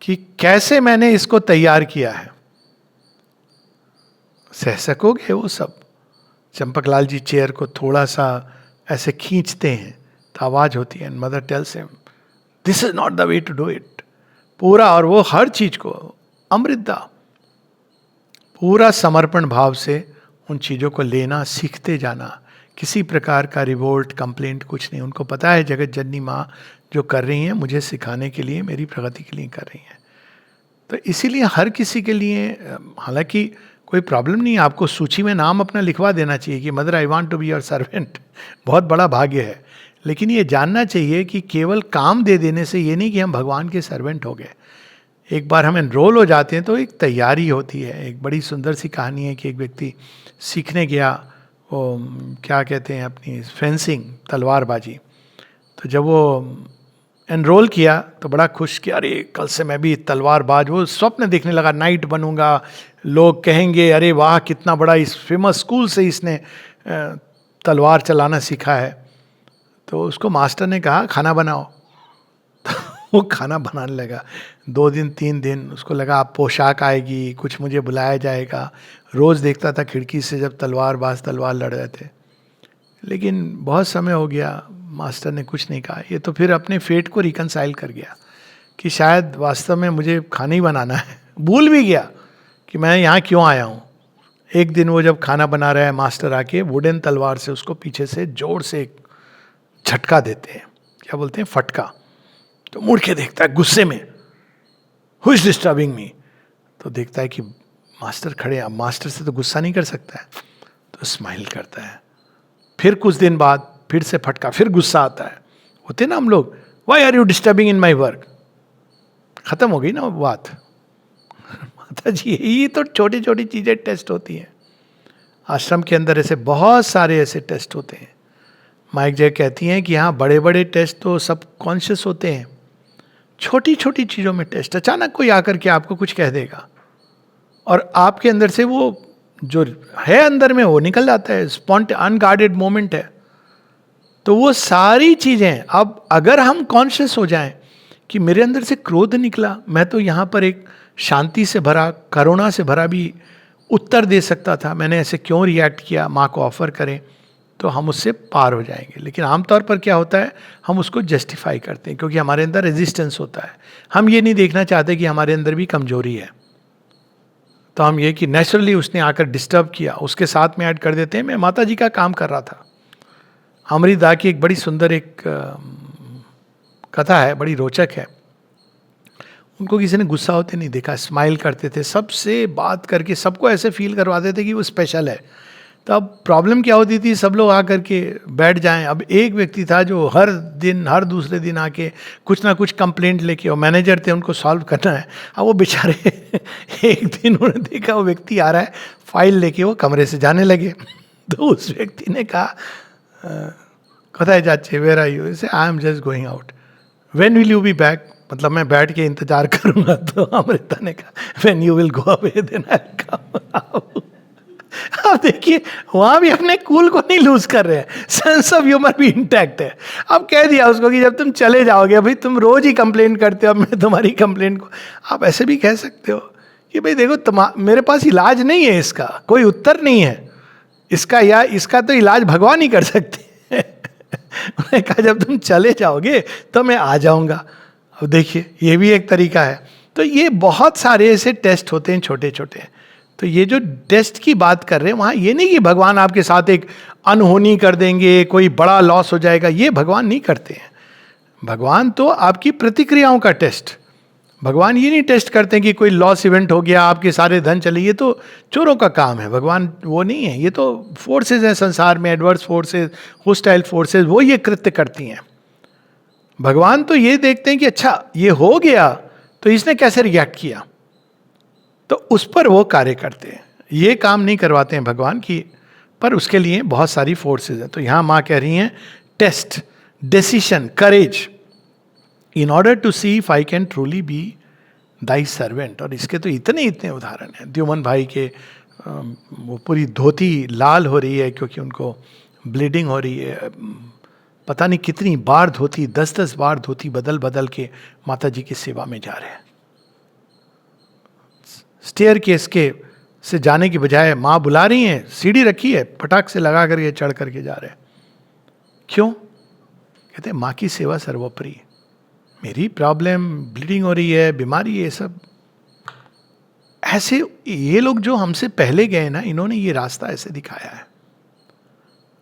कि कैसे मैंने इसको तैयार किया है। सह सकोगे वो सब? चंपकलाल जी चेयर को थोड़ा सा ऐसे खींचते हैं तो आवाज होती है, mother tells him this is not the way to do it. पूरा, और वो हर चीज को अमृता, पूरा समर्पण भाव से उन चीजों को लेना, सीखते जाना, किसी प्रकार का रिवोल्ट, कंप्लेंट कुछ नहीं। उनको पता है जगत जननी माँ जो कर रही हैं मुझे सिखाने के लिए, मेरी प्रगति के लिए कर रही हैं। तो इसीलिए हर किसी के लिए, हालांकि कोई प्रॉब्लम नहीं, आपको सूची में नाम अपना लिखवा देना चाहिए कि mother I want to be your servant, बहुत बड़ा भाग्य है। लेकिन ये जानना चाहिए कि केवल काम दे देने से ये नहीं कि हम भगवान के सर्वेंट हो गए। एक बार हम एनरोल हो जाते हैं तो एक तैयारी होती है। एक बड़ी सुंदर सी कहानी है कि एक व्यक्ति सीखने गया, वो क्या कहते हैं अपनी फेंसिंग, तलवारबाजी। तो जब वो एनरोल किया तो बड़ा खुश कि अरे कल से मैं भी तलवारबाज, वो स्वप्न देखने लगा, नाइट बनूंगा, लोग कहेंगे अरे वाह कितना बड़ा, इस फेमस स्कूल से इसने तलवार चलाना सीखा है। तो उसको मास्टर ने कहा खाना बनाओ, तो वो खाना बनाने लगा। 2 दिन 3 दिन उसको लगा आप पोशाक आएगी, कुछ मुझे बुलाया जाएगा। रोज़ देखता था खिड़की से जब तलवारबाज तलवार लड़ रहे थे। लेकिन बहुत समय हो गया, मास्टर ने कुछ नहीं कहा। ये तो फिर अपने फेट को रिकनसाइल कर गया कि शायद वास्तव में मुझे खाना ही बनाना है। भूल भी गया कि मैं यहाँ क्यों आया हूँ। एक दिन वो जब खाना बना रहा है, मास्टर आके वुडन तलवार से उसको पीछे से जोर से एक झटका देते हैं, क्या बोलते हैं, फटका। तो मुड़ के देखता है गुस्से में, हु इज डिस्टर्बिंग मी। तो देखता है कि मास्टर खड़े हैं। अब मास्टर से तो गुस्सा नहीं कर सकता है, तो स्माइल करता है। फिर कुछ दिन बाद फिर से फटका, फिर गुस्सा आता है। होते ना हम लोग, why are you disturbing in my work? खत्म हो गई ना बात। माता जी, यही तो छोटी छोटी चीजें टेस्ट होती हैं। आश्रम के अंदर ऐसे बहुत सारे ऐसे टेस्ट होते हैं। माइक जय कहती हैं कि हाँ, बड़े बड़े टेस्ट तो सब कॉन्शियस होते हैं, छोटी छोटी चीजों में टेस्ट। अचानक कोई आकर के आपको कुछ कह देगा और आपके अंदर से वो जो है अंदर में वो निकल जाता है, अनगार्डेड मोमेंट है। तो वो सारी चीजें, अब अगर हम कॉन्शियस हो जाएं कि मेरे अंदर से क्रोध निकला, मैं तो यहाँ पर एक शांति से भरा, करुणा से भरा भी उत्तर दे सकता था, मैंने ऐसे क्यों रिएक्ट किया, माँ को ऑफर करें, तो हम उससे पार हो जाएंगे। लेकिन आमतौर पर क्या होता है, हम उसको जस्टिफाई करते हैं क्योंकि हमारे अंदर रेजिस्टेंस होता है। हम ये नहीं देखना चाहते कि हमारे अंदर भी कमजोरी है। तो हम ये कि नेचुरली उसने आकर डिस्टर्ब किया, उसके साथ में ऐड कर देते हैं मैं माता जी का काम कर रहा था। अमृता की एक बड़ी सुंदर एक कथा है, बड़ी रोचक है। उनको किसी ने गुस्सा होते नहीं देखा, स्माइल करते थे, सबसे बात करके सबको ऐसे फील करवाते थे कि वो स्पेशल है। तो अब प्रॉब्लम क्या होती थी, सब लोग आकर के बैठ जाएं। अब एक व्यक्ति था जो हर दिन, हर दूसरे दिन आके कुछ ना कुछ कंप्लेंट लेके, और मैनेजर थे, उनको सॉल्व करना है। अब वो बेचारे एक दिन उन्होंने देखा वो व्यक्ति आ रहा है फाइल लेके, वो कमरे से जाने लगे। तो उस व्यक्ति ने कहा, कथा जाचे where are you? Say I am just going out. When will you be back? मतलब मैं बैठ के इंतजार करूंगा। तो अमृता ने कहा, when you will go away then I come. अब देखिए, वहां भी अपने कूल को नहीं लूज कर रहे हैं, सेंस ऑफ ह्यूमर भी इंटैक्ट है। अब कह दिया उसको कि जब तुम चले जाओगे, भाई तुम रोज ही कंप्लेन करते हो, अब मैं तुम्हारी कंप्लेन को, आप ऐसे भी कह सकते हो कि भाई देखो, मेरे पास इलाज नहीं है, इसका कोई उत्तर नहीं है इसका, या इसका तो इलाज भगवान ही कर सकते हैं। उन्होंने कहा जब तुम चले जाओगे तो मैं आ जाऊंगा। अब देखिए, ये भी एक तरीका है। तो ये बहुत सारे ऐसे टेस्ट होते हैं छोटे छोटे। तो ये जो टेस्ट की बात कर रहे हैं, वहाँ ये नहीं कि भगवान आपके साथ एक अनहोनी कर देंगे, कोई बड़ा लॉस हो जाएगा, ये भगवान नहीं करते हैं। भगवान तो आपकी प्रतिक्रियाओं का टेस्ट, भगवान ये नहीं टेस्ट करते हैं कि कोई लॉस इवेंट हो गया, आपके सारे धन चले, ये तो चोरों का काम है। भगवान वो नहीं है, ये तो फोर्सेस हैं संसार में, एडवर्स फोर्सेस, होस्टाइल फोर्सेस, वो ये कृत्य करती हैं। भगवान तो ये देखते हैं कि अच्छा ये हो गया तो इसने कैसे रिएक्ट किया, तो उस पर वो कार्य करते हैं। ये काम नहीं करवाते हैं भगवान की, पर उसके लिए बहुत सारी फोर्सेस हैं। तो यहाँ माँ कह रही हैं, test, decision, courage, in order to see if I can truly be thy servant. और इसके तो इतने इतने उदाहरण हैं। द्युमन भाई के वो पूरी धोती लाल हो रही है क्योंकि उनको ब्लीडिंग हो रही है, पता नहीं कितनी बार धोती, 10-10 बार धोती बदल बदल के माता जी की सेवा में जा रहे हैं। स्टेयर केस के से जाने की बजाय माँ बुला रही हैं, सीढ़ी रखी है, फटाक से लगा करके चढ़ करके जा रहे हैं। क्यों? कहते हैं माँ की सेवा सर्वोपरि। मेरी प्रॉब्लम, ब्लीडिंग हो रही है, बीमारी, ये सब ऐसे, ये लोग जो हमसे पहले गए ना, इन्होंने ये रास्ता ऐसे दिखाया है।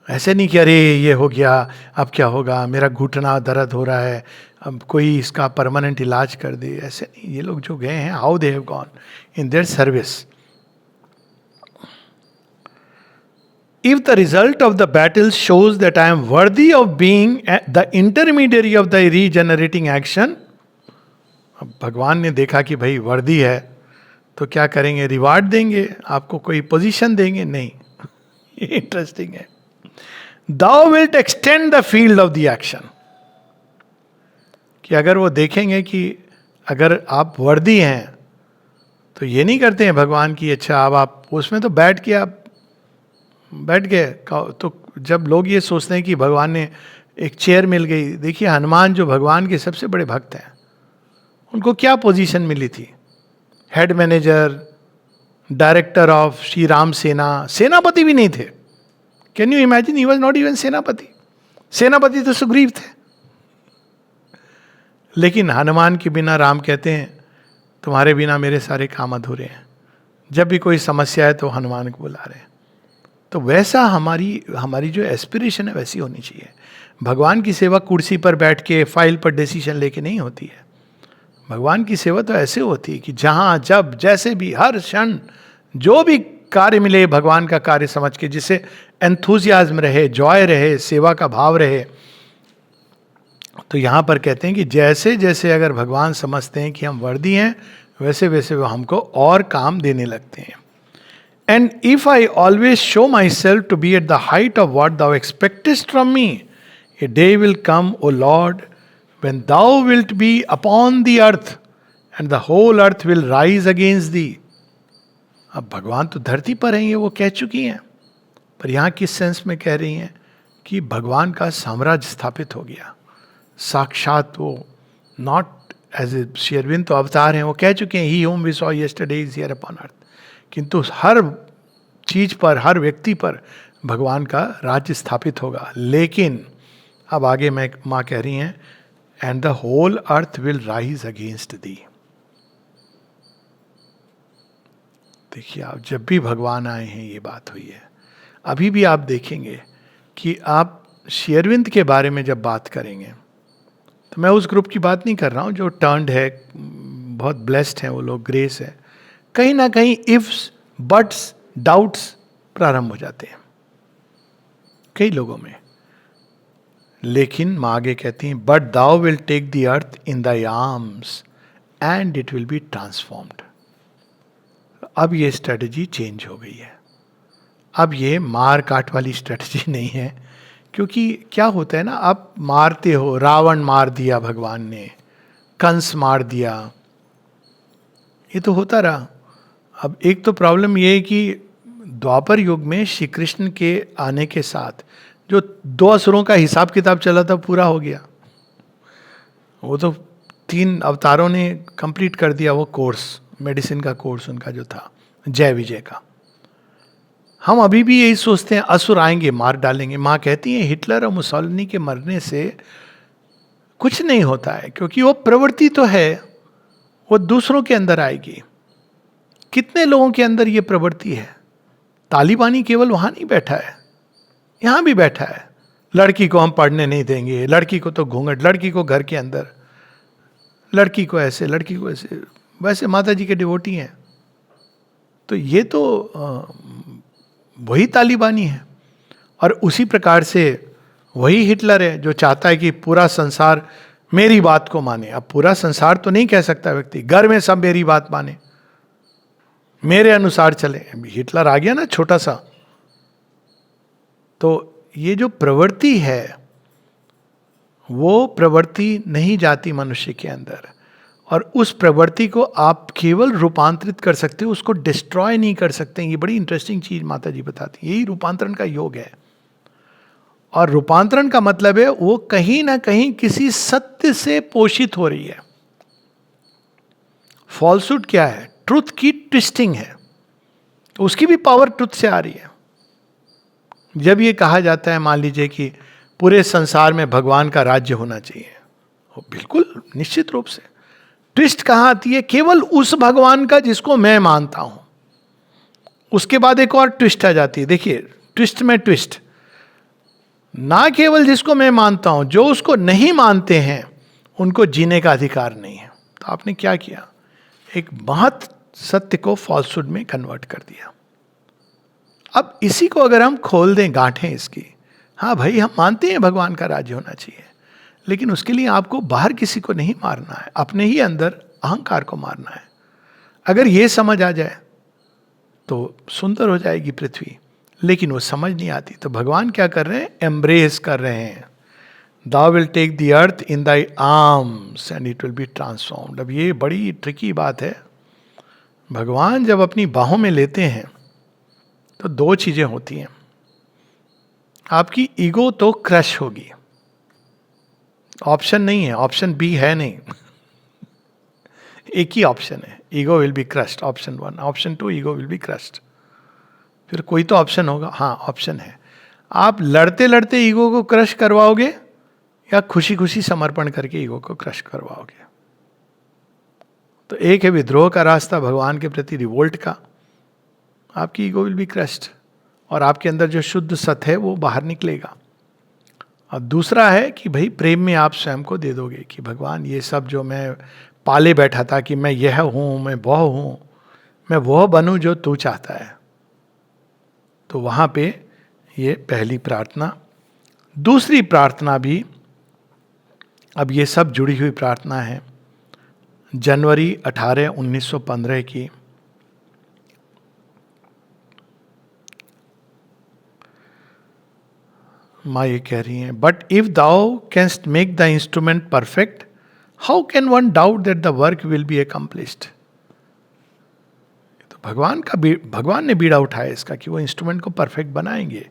ऐसे नहीं कि अरे ये हो गया अब क्या होगा, मेरा घुटना दर्द हो रहा है, अब कोई इसका परमानेंट इलाज कर दे, ऐसे नहीं। ये लोग जो गए हैं, how they have gone in their service. If the result of the battle shows that I am worthy of being the intermediary of the regenerating action, अब भगवान ने देखा कि भाई वर्दी है, तो क्या करेंगे, रिवार्ड देंगे आपको, कोई पोजीशन देंगे? नहीं। ये इंटरेस्टिंग है। Thou wilt extend the field of the action, कि अगर वो देखेंगे कि अगर आप वर्दी हैं, तो ये नहीं करते हैं भगवान की अच्छा अब आप उसमें तो बैठ गए। तो जब लोग ये सोचते हैं कि भगवान ने एक चेयर मिल गई, देखिए हनुमान जो भगवान के सबसे बड़े भक्त हैं, उनको क्या पोजीशन मिली थी? Head manager, director of Shri Ram सेना, सेनापति भी नहीं थे। Can you imagine? He was not even सेनापति। सेनापति तो सुग्रीव थे। लेकिन हनुमान के बिना, राम कहते हैं तुम्हारे बिना मेरे सारे काम अधूरे हैं। जब भी कोई समस्या है तो हनुमान को बुला रहे हैं। तो वैसा हमारी जो एस्पिरेशन है वैसी होनी चाहिए। भगवान की सेवा कुर्सी पर बैठ के फाइल पर डिसीजन लेके नहीं होती है। भगवान की सेवा तो ऐसे होती है कि जहाँ जब जैसे भी हर क्षण जो भी कार्य मिले भगवान का कार्य समझ के, जिससे एंथुजियाज्म रहे, जॉय रहे, सेवा का भाव रहे, तो यहाँ पर कहते हैं कि जैसे जैसे अगर भगवान समझते हैं कि हम वर्दी हैं, वैसे वैसे वो हमको और काम देने लगते हैं. And if I always show my self to be at the height of what thou expectest from me, a day will come O lord when thou wilt be upon the earth and the whole earth will rise against thee. अब भगवान तो धरती पर हैं, ये वो कह चुकी हैं, पर यहाँ किस सेंस में कह रही हैं कि भगवान का साम्राज्य स्थापित हो गया. साक्षात वो, not as a Shri Aurobindo तो अवतार हैं, वो कह चुके हैं he whom we saw yesterday is here upon earth. किंतु हर चीज पर, हर व्यक्ति पर भगवान का राज्य स्थापित होगा. लेकिन अब आगे मैं माँ कह रही हैं, and the whole earth will rise against thee. देखिए, आप जब भी भगवान आए हैं ये बात हुई है. अभी भी आप देखेंगे कि आप श्री अरविंद के बारे में जब बात करेंगे, तो मैं उस ग्रुप की बात नहीं कर रहा हूँ जो टर्न्ड है, बहुत ब्लेस्ड हैं वो लोग, ग्रेस है. कहीं ना कहीं इफ्स, बट्स, डाउट्स प्रारंभ हो जाते हैं कई लोगों में. लेकिन माँ आगे कहती हैं, but thou will take the earth in thy arms and it will be transformed. अब ये स्ट्रेटजी चेंज हो गई है. अब ये मार काट वाली स्ट्रेटजी नहीं है. क्योंकि क्या होता है ना, आप मारते हो, रावण मार दिया भगवान ने, कंस मार दिया, ये तो होता रहा. अब एक तो प्रॉब्लम ये है कि द्वापर युग में श्री कृष्ण के आने के साथ जो 2 असुरों का हिसाब किताब चला था पूरा हो गया. वो तो 3 अवतारों ने कंप्लीट कर दिया वो कोर्स, मेडिसिन का कोर्स उनका जो था, जय विजय का. हम अभी भी यही सोचते हैं असुर आएंगे मार डालेंगे. माँ कहती है हिटलर और मुसोलिनी के मरने से कुछ नहीं होता है, क्योंकि वो प्रवृत्ति तो है, वो दूसरों के अंदर आएगी. कितने लोगों के अंदर ये प्रवृत्ति है. तालिबानी केवल वहां नहीं बैठा है, यहां भी बैठा है. लड़की को हम पढ़ने नहीं देंगे, लड़की को तो घूंघट, लड़की को घर के अंदर, लड़की को ऐसे, लड़की को ऐसे. वैसे माता जी के डिवोटी हैं, तो ये तो वही तालिबानी है. और उसी प्रकार से वही हिटलर है जो चाहता है कि पूरा संसार मेरी बात को माने. अब पूरा संसार तो नहीं कह सकता व्यक्ति, घर में सब मेरी बात माने, मेरे अनुसार चले. हिटलर आ गया ना छोटा सा. तो ये जो प्रवृत्ति है, वो प्रवृत्ति नहीं जाती मनुष्य के अंदर, और उस प्रवृत्ति को आप केवल रूपांतरित कर सकते हो, उसको डिस्ट्रॉय नहीं कर सकते. ये बड़ी इंटरेस्टिंग चीज माता जी बताती हैं. यही रूपांतरण का योग है. और रूपांतरण का मतलब है वो कहीं ना कहीं किसी सत्य से पोषित हो रही है. फॉल्सहुड क्या है? ट्रुथ की ट्विस्टिंग है. तो उसकी भी पावर ट्रुथ से आ रही है. जब ये कहा जाता है, मान लीजिए कि पूरे संसार में भगवान का राज्य होना चाहिए, बिल्कुल निश्चित रूप से. ट्विस्ट कहाँ आती है? केवल उस भगवान का जिसको मैं मानता हूं. उसके बाद एक और ट्विस्ट आ जाती है. देखिए, ट्विस्ट में ट्विस्ट. ना केवल जिसको मैं मानता हूं, जो उसको नहीं मानते हैं उनको जीने का अधिकार नहीं है. तो आपने क्या किया? एक महत सत्य को फॉल्सहुड में कन्वर्ट कर दिया. अब इसी को अगर हम खोल दें, गांठें इसकी, हाँ भाई हम मानते हैं भगवान का राज्य होना चाहिए, लेकिन उसके लिए आपको बाहर किसी को नहीं मारना है, अपने ही अंदर अहंकार को मारना है. अगर ये समझ आ जाए तो सुंदर हो जाएगी पृथ्वी. लेकिन वो समझ नहीं आती. तो भगवान क्या कर रहे हैं? एम्ब्रेस कर रहे हैं. Thou will take the earth in thy arms and it will be transformed. अब ये बड़ी ट्रिकी बात है. भगवान जब अपनी बाहों में लेते हैं तो 2 चीजें होती हैं. आपकी ईगो तो क्रश होगी, ऑप्शन नहीं है, ऑप्शन बी है नहीं. एक ही ऑप्शन है, ego will be crushed. Option 1. Option 2, ego will be crushed. फिर कोई तो ऑप्शन होगा. हाँ, ऑप्शन है. आप लड़ते लड़ते ईगो को क्रश करवाओगे या खुशी खुशी समर्पण करके ईगो को क्रश करवाओगे. तो एक है विद्रोह का रास्ता, भगवान के प्रति रिवोल्ट का, आपकी ईगो विल बी क्रश्ड और आपके अंदर जो शुद्ध सत्य है वो बाहर निकलेगा. और दूसरा है कि भाई प्रेम में आप स्वयं को दे दोगे कि भगवान ये सब जो मैं पाले बैठा था कि मैं यह हूँ, मैं वह हूँ, मैं वह बनूं जो तू चाहता है. तो वहाँ पे ये पहली प्रार्थना. दूसरी प्रार्थना भी अब ये सब जुड़ी हुई प्रार्थना है। जनवरी 18, 1915 की माँ ये कह रही हैं, but if thou canst make the instrument perfect, how can one doubt that the work will be accomplished. तो भगवान ने बीड़ा उठाया इसका कि वो इंस्ट्रूमेंट को परफेक्ट बनाएंगे।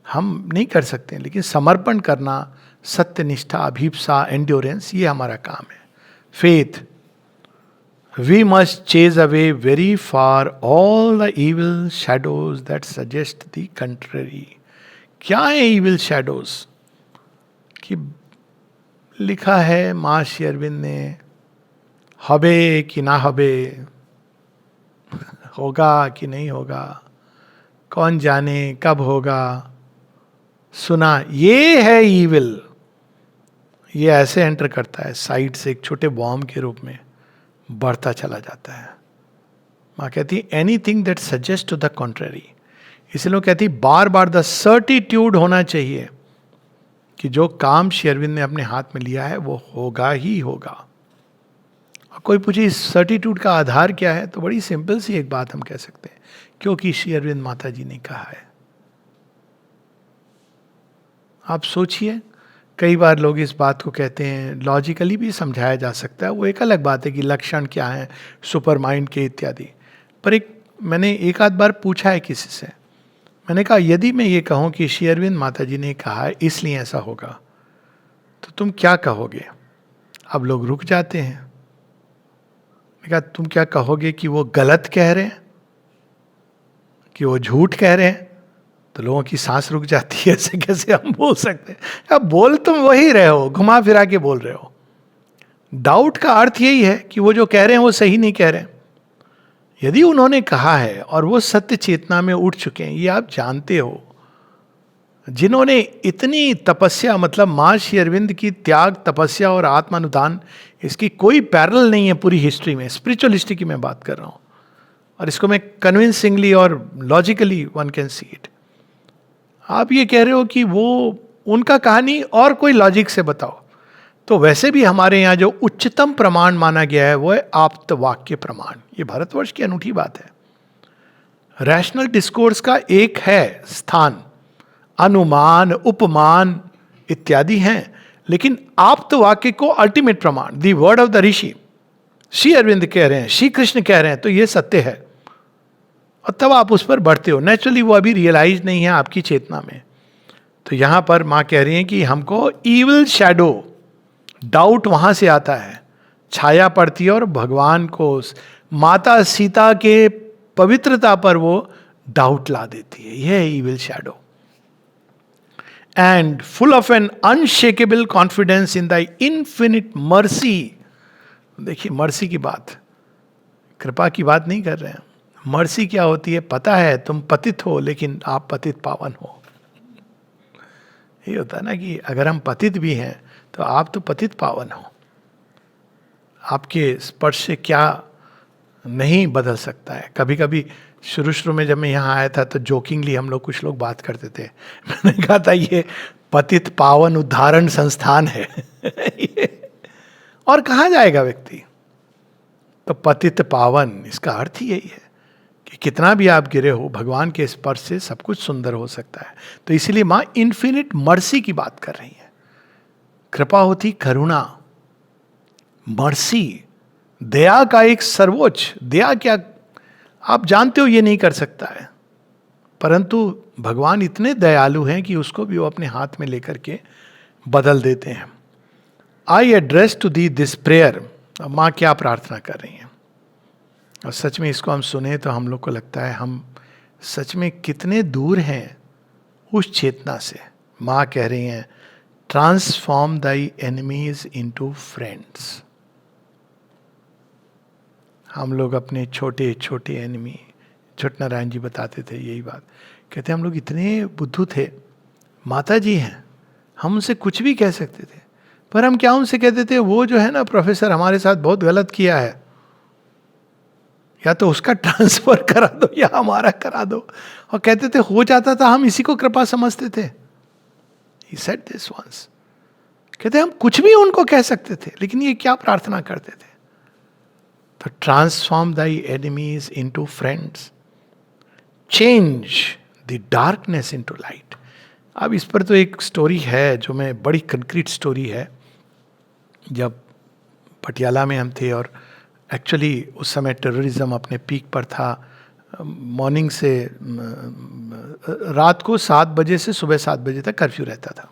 हम नहीं कर सकते, लेकिन समर्पण करना, सत्यनिष्ठा, अभिप्सा, एंड्योरेंस, ये हमारा काम है। Faith, we must chase away very far all the evil shadows that suggest the contrary. क्या है इविल शैडोज? कि लिखा है माँ श्री अरविंद ने, हबे कि ना हबे, होगा कि नहीं होगा, कौन जाने कब होगा, सुना, ये है ईविल। ये ऐसे एंटर करता है साइड से, एक छोटे बॉम्ब के रूप में बढ़ता चला जाता है। माँ कहती है anything that suggest to the contrary. इसलिए लोग कहती बार बार द सर्टिट्यूड होना चाहिए कि जो काम श्री अरविंद ने अपने हाथ में लिया है वो होगा ही होगा। और कोई पूछे इस सर्टिट्यूड का आधार क्या है, तो बड़ी सिंपल सी एक बात हम कह सकते हैं, क्योंकि श्री अरविंद माता जी ने कहा है। आप सोचिए, कई बार लोग इस बात को कहते हैं, लॉजिकली भी समझाया जा सकता है, वो एक अलग बात है कि लक्षण क्या है सुपर माइंड के इत्यादि। पर मैंने एक आध बार पूछा है किसी से, मैंने कहा यदि मैं ये कहूँ कि श्री अरविंद माता जी ने कहा है इसलिए ऐसा होगा, तो तुम क्या कहोगे? अब लोग रुक जाते हैं। मैंने कहा तुम क्या कहोगे कि वो गलत कह रहे हैं, कि वो झूठ कह रहे हैं? तो लोगों की सांस रुक जाती है, ऐसे कैसे हम बोल सकते हैं? अब बोल तुम वही रहे हो, घुमा फिरा के बोल रहे हो। डाउट का अर्थ यही है कि वो जो कह रहे हैं वो सही नहीं कह रहे हैं। यदि उन्होंने कहा है और वो सत्य चेतना में उठ चुके हैं, ये आप जानते हो, जिन्होंने इतनी तपस्या, मतलब माँ श्री अरविंद की त्याग, तपस्या और आत्मानुदान, इसकी कोई पैरेलल नहीं है पूरी हिस्ट्री में। स्पिरिचुअलिस्टिक की मैं बात कर रहा हूँ, और इसको मैं कन्विंसिंगली और logically one can see it. आप ये कह रहे हो कि वो उनका कहानी और कोई लॉजिक से बताओ, तो वैसे भी हमारे यहाँ जो उच्चतम प्रमाण माना गया है वो है आप्त वाक्य प्रमाण। ये भारतवर्ष की अनूठी बात है। रैशनल डिस्कोर्स का एक है स्थान, अनुमान, उपमान इत्यादि हैं, लेकिन आप्त वाक्य को अल्टीमेट प्रमाण, दी वर्ड ऑफ द ऋषि, श्री अरविंद कह रहे हैं, श्री कृष्ण कह रहे हैं, तो ये सत्य है, और तब आप उस पर बढ़ते हो। नेचुरली वो अभी रियलाइज नहीं है आपकी चेतना में। तो यहां पर माँ कह रही हैं कि हमको ईविल शैडो, डाउट वहां से आता है, छाया पड़ती है, और भगवान को, माता सीता के पवित्रता पर वो डाउट ला देती है। यह है evil shadow. And full of an unshakable confidence in the infinite mercy. देखिए मर्सी की बात, कृपा की बात नहीं कर रहे हैं। मर्सी क्या होती है? पता है तुम पतित हो, लेकिन आप पतित पावन हो। ये होता है ना कि अगर हम पतित भी हैं तो आप तो पतित पावन हो। आपके स्पर्श से क्या नहीं बदल सकता है। कभी कभी शुरू में जब मैं यहाँ आया था तो जोकिंगली हम लोग, कुछ लोग बात करते थे, मैंने कहा था ये पतित पावन उद्धारण संस्थान है। और कहाँ जाएगा व्यक्ति? तो पतित पावन, इसका अर्थ ही यही है कि कितना भी आप गिरे हो, भगवान के स्पर्श से सब कुछ सुंदर हो सकता है। तो इसीलिए माँ इन्फिनिट मर्सी की बात कर रही है। कृपा होती करुणा, मर्सी दया का एक सर्वोच्च। दया क्या आप जानते हो ये नहीं कर सकता है, परंतु भगवान इतने दयालु हैं कि उसको भी वो अपने हाथ में लेकर के बदल देते हैं। I address to thee this prayer. अब माँ क्या प्रार्थना कर रही हैं, और सच में इसको हम सुने तो हम लोग को लगता है हम सच में कितने दूर हैं उस चेतना से। माँ कह रही हैं, ट्रांसफॉर्म दाई एनिमीज इनटू फ्रेंड्स। हम लोग अपने छोटे छोटे एनिमी, छुटनारायण जी बताते थे यही बात, कहते हम लोग इतने बुद्धू थे, माता जी हैं, हम उनसे कुछ भी कह सकते थे, पर हम क्या उनसे कहते थे, वो जो है ना प्रोफेसर हमारे साथ बहुत गलत किया है, या तो उसका ट्रांसफर करा दो या हमारा करा दो। और कहते थे हो जाता था, हम इसी को कृपा समझते थे। He said this once, कहते हम कुछ भी उनको कह सकते थे, लेकिन ये क्या प्रार्थना करते थे? तो transform Dai enemies into friends, change the darkness into light. अब इस पर तो एक स्टोरी है जो मैं, बड़ी कंक्रीट स्टोरी है। जब पटियाला में हम थे और एक्चुअली उस समय टेररिज्म अपने पीक पर था, मॉर्निंग से रात को 7 बजे से सुबह 7 बजे तक कर्फ्यू रहता था।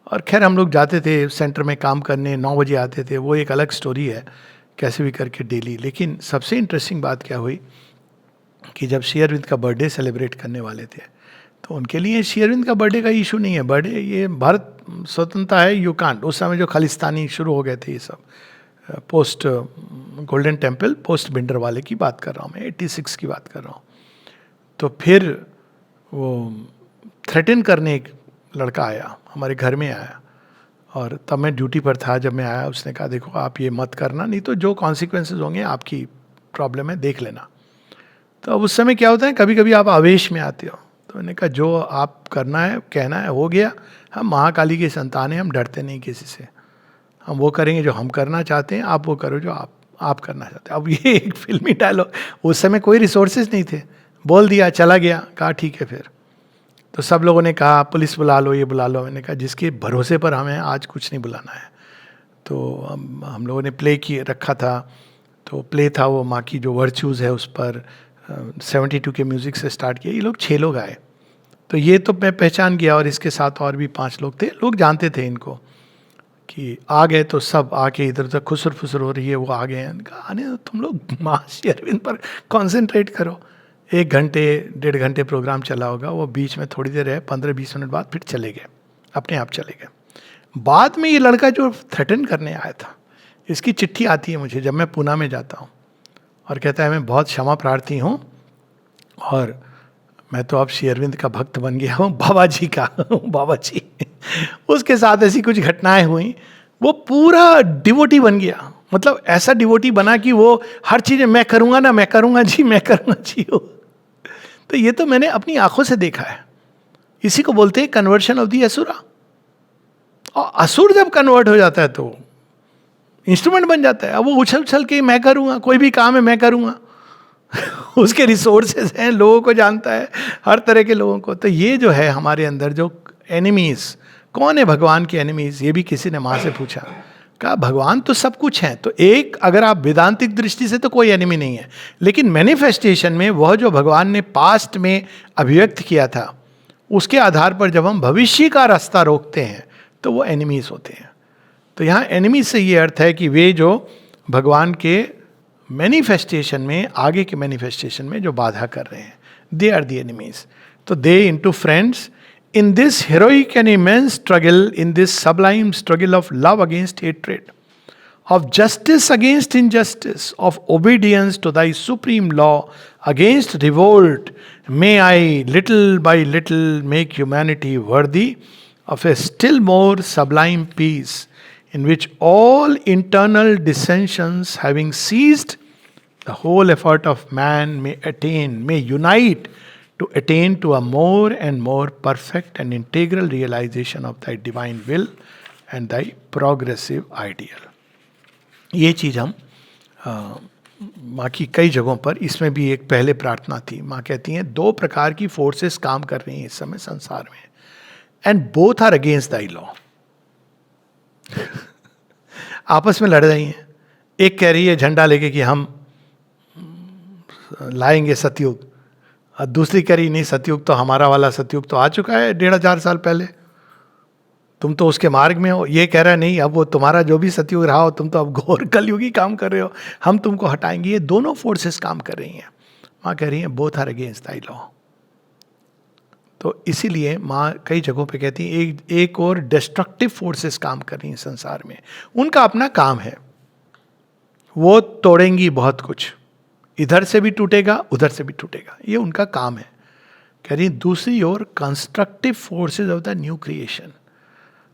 और खैर हम लोग जाते थे सेंटर में काम करने, 9 बजे आते थे, वो एक अलग स्टोरी है कैसे भी करके डेली। लेकिन सबसे इंटरेस्टिंग बात क्या हुई कि जब श्री अरविंद का बर्थडे सेलिब्रेट करने वाले थे, तो उनके लिए श्री अरविंद का बर्थडे का इशू नहीं है। बर्थडे, ये भारत स्वतंत्रता है, यू कांट। उस समय जो खालिस्तानी शुरू हो गए थे ये सब, post golden temple, post binder वाले की बात कर रहा हूँ मैं, 86 की बात कर रहा हूँ। तो फिर वो थ्रेटन करने एक लड़का आया, हमारे घर में आया, और तब मैं ड्यूटी पर था। जब मैं आया, उसने कहा देखो आप ये मत करना, नहीं तो जो कॉन्सिक्वेंसेज होंगे आपकी प्रॉब्लम है, देख लेना। तो अब उस समय क्या होता है, कभी कभी आप आवेश में आते हो। तो मैंने कहा जो आप करना है, कहना है, हो गया। हम महाकाली के संतान हैं, हम डरते नहीं किसी से। हम वो करेंगे जो हम करना चाहते हैं, आप वो करो जो आप करना चाहते हैं। अब ये एक फिल्मी डायलॉग, उस समय कोई रिसोर्सेज नहीं थे, बोल दिया, चला गया, कहा ठीक है। फिर तो सब लोगों ने कहा पुलिस बुला लो, ये बुला लो। मैंने कहा जिसके भरोसे पर हमें आज कुछ नहीं बुलाना है। तो हम लोगों ने प्ले किए रखा था, तो प्ले था वो माँ की जो वर्च्यूज़ है उस पर 72 के म्यूज़िक से स्टार्ट किया। ये लोग 6 लोग आए, तो ये तो मैं पहचान गया, और इसके साथ और भी 5 लोग थे। लोग जानते थे इनको कि आ गए, तो सब आके इधर उधर खुसर फुसर हो रही है, वो आ गए हैं। कहा आने दो, तुम लोग माँ श्री अरविंद पर कॉन्सेंट्रेट करो। 1 घंटे 1.5 घंटे प्रोग्राम चला होगा, वो बीच में थोड़ी देर है, 15-20 मिनट बाद फिर चले गए, अपने आप चले गए। बाद में ये लड़का जो थ्रेटन करने आया था, इसकी चिट्ठी आती है मुझे जब मैं पूना में जाता हूँ, और कहता है मैं बहुत क्षमा प्रार्थी हूँ, और मैं तो अब श्री अरविंद का भक्त बन गया हूँ, बाबा जी का बाबा जी। उसके साथ ऐसी कुछ घटनाएं हुई, वो पूरा डिवोटी बन गया। मतलब ऐसा डिवोटी बना कि वो हर चीज़ मैं करूँगा ना, मैं करूँगा जी, मैं करूँगा जी। तो ये तो मैंने अपनी आंखों से देखा है। इसी को बोलते हैं कन्वर्शन ऑफ दी असुरा। और असुर जब कन्वर्ट हो जाता है तो इंस्ट्रूमेंट बन जाता है। अब वो उछल उछल के मैं करूँगा, कोई भी काम है मैं करूँगा। उसके रिसोर्सेज हैं, लोगों को जानता है, हर तरह के लोगों को। तो ये जो है हमारे अंदर जो एनिमीज, कौन है भगवान के एनिमीज? ये भी किसी ने माँ से पूछा, कहा भगवान तो सब कुछ है। तो एक, अगर आप वेदांतिक दृष्टि से तो कोई एनिमी नहीं है, लेकिन मैनिफेस्टेशन में वह जो भगवान ने पास्ट में अभिव्यक्त किया था, उसके आधार पर जब हम भविष्य का रास्ता रोकते हैं तो वो एनिमीज होते हैं। तो यहाँ एनिमीज से ये अर्थ है कि वे जो भगवान के मैनिफेस्टेशन में, आगे के मैनिफेस्टेशन में जो बाधा कर रहे हैं, दे आर द एनिमीज। तो they into friends in this heroic and immense struggle, in this sublime struggle of love against hatred, of justice against injustice, of obedience to thy supreme law against revolt, may I little by little make humanity worthy of a still more sublime peace, in which all internal dissensions having ceased, the whole effort of man may attain, may unite to attain to a more and more perfect and integral realization of thy divine will and thy progressive ideal. ये चीज़ हम माँ की कई जगहों पर, इसमें भी एक पहले प्रार्थना थी। माँ कहती हैं 2 प्रकार की फोर्सेस काम कर रही हैं इस समय संसार में, and both are against thy law. आपस में लड़ रही हैं। एक कह रही है झंडा लेके कि हम लाएंगे सतयुग, और दूसरी कह रही नहीं, सतयुग तो हमारा वाला सतयुग तो आ चुका है 1500 साल पहले, तुम तो उसके मार्ग में हो। ये कह रहा है नहीं, अब वो तुम्हारा जो भी सतयुग रहा हो, तुम तो अब घोर कलयुगी काम कर रहे हो, हम तुमको हटाएंगे। ये दोनों फोर्सेस काम कर रही हैं। माँ कह रही हैं both are against thy law. तो इसीलिए माँ कई जगहों पे कहती है एक और डिस्ट्रक्टिव फोर्सेस काम कर रही हैं संसार में, उनका अपना काम है, वो तोड़ेंगी बहुत कुछ, इधर से भी टूटेगा उधर से भी टूटेगा, ये उनका काम है। कह रही दूसरी ओर constructive forces of the new creation,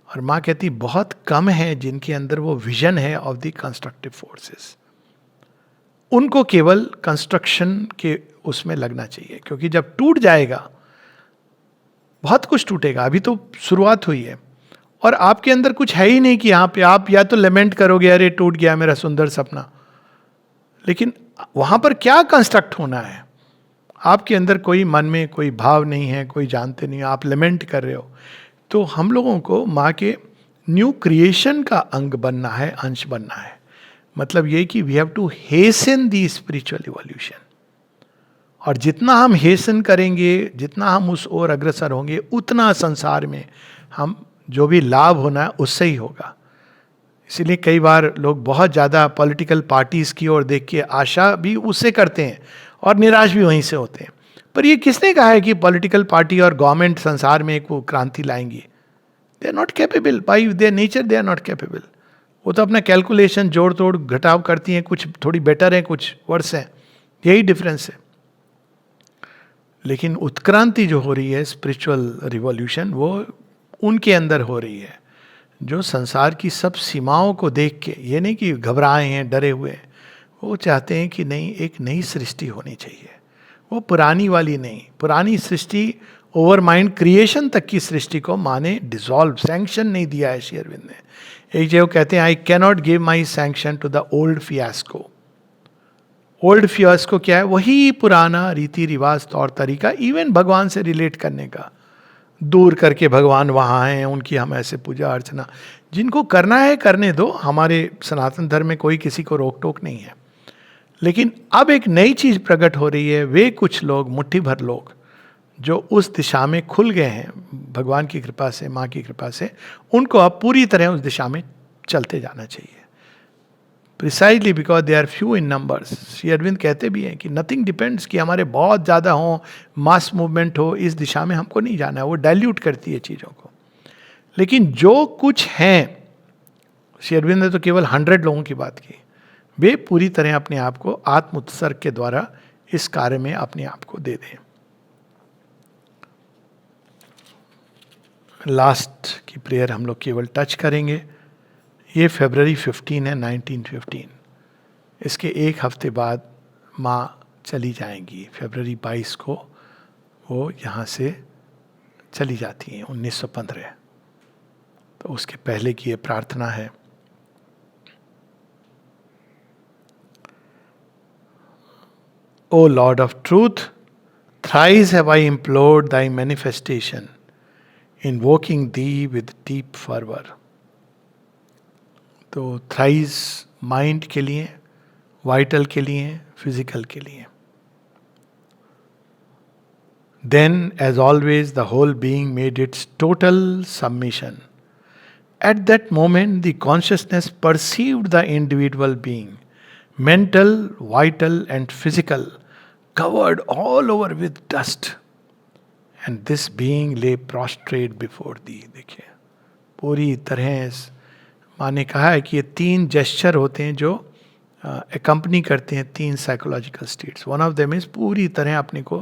और माँ कहती बहुत कम है जिनके अंदर वो विजन है ऑफ द कंस्ट्रक्टिव फोर्सेस। उनको केवल कंस्ट्रक्शन के उसमें लगना चाहिए, क्योंकि जब टूट जाएगा बहुत कुछ टूटेगा। अभी तो शुरुआत हुई है, और आपके अंदर कुछ है ही नहीं कि यहाँ पे आप या तो लेमेंट करोगे, अरे टूट गया मेरा सुंदर सपना, लेकिन वहां पर क्या कंस्ट्रक्ट होना है? आपके अंदर कोई मन में कोई भाव नहीं है, कोई जानते नहीं, आप लेमेंट कर रहे हो। तो हम लोगों को माँ के न्यू क्रिएशन का अंग बनना है, अंश बनना है। मतलब ये कि we have to hasten the spiritual evolution. और जितना हम हेसन करेंगे, जितना हम उस ओर अग्रसर होंगे, उतना संसार में हम जो भी लाभ होना है उससे ही होगा। इसीलिए कई बार लोग बहुत ज़्यादा पॉलिटिकल पार्टीज की ओर देख के आशा भी उससे करते हैं और निराश भी वहीं से होते हैं। पर ये किसने कहा है कि पॉलिटिकल पार्टी और गवर्नमेंट संसार में एक वो क्रांति लाएंगी? They are not capable, by their nature they are not capable. वो तो अपना कैलकुलेशन, जोड़ तोड़ घटाव करती हैं, कुछ थोड़ी बेटर है, कुछ वर्स है, यही डिफरेंस है। लेकिन उत्क्रांति जो हो रही है, स्पिरिचुअल रिवॉल्यूशन, वो उनके अंदर हो रही है जो संसार की सब सीमाओं को देख के, ये नहीं कि घबराए हैं, डरे हुए हैं, वो चाहते हैं कि नहीं, एक नई सृष्टि होनी चाहिए, वो पुरानी वाली नहीं। पुरानी सृष्टि, ओवर माइंड क्रिएशन तक की सृष्टि को माने डिसॉल्व, सैंक्शन नहीं दिया है श्री अरविंद ने। एक जो कहते हैं, I cannot give my sanction to the old fiasco. Old fiasco क्या है? वही पुराना रीति रिवाज, तौर तरीका, इवन भगवान से रिलेट करने का, दूर करके भगवान वहाँ हैं, उनकी हम ऐसे पूजा अर्चना, जिनको करना है करने दो, हमारे सनातन धर्म में कोई किसी को रोक टोक नहीं है। लेकिन अब एक नई चीज प्रकट हो रही है, वे कुछ लोग, मुट्ठी भर लोग, जो उस दिशा में खुल गए हैं भगवान की कृपा से, माँ की कृपा से, उनको अब पूरी तरह उस दिशा में चलते जाना चाहिए। Precisely because they are few in numbers. Shri Aurobindo कहते भी हैं कि नथिंग डिपेंड्स कि हमारे बहुत ज़्यादा हों, मास मूवमेंट हो, इस दिशा में हमको नहीं जाना है, वो डाइल्यूट करती है चीज़ों को। लेकिन जो कुछ हैं, श्री अरविंद ने तो केवल 100 लोगों की बात की, वे पूरी तरह अपने आप को आत्म उत्सर्ग के द्वारा इस कार्य में अपने आप को दे दें। लास्ट की प्रेयर हम लोग केवल टच करेंगे। ये फरवरी 15 है, 1915। इसके एक हफ्ते बाद माँ चली जाएंगी। फरवरी 22 को वो यहाँ से चली जाती हैं, 1915। तो उसके पहले की ये प्रार्थना है। O Lord of Truth, thrice have I implored thy manifestation, invoking thee with deep fervor. तो थ्राइस माइंड के लिए, वाइटल के लिए, फिजिकल के लिए। Then, as always, the whole being made its total submission. At that moment, the consciousness perceived the individual being, mental, vital, and physical, covered all over with dust. And this being lay prostrate before thee. देखिए, पूरी तरह माँ ने कहा है कि ये 3 gesture होते हैं जो एकम्पनी करते हैं 3 psychological states. One of them is पूरी तरह अपने को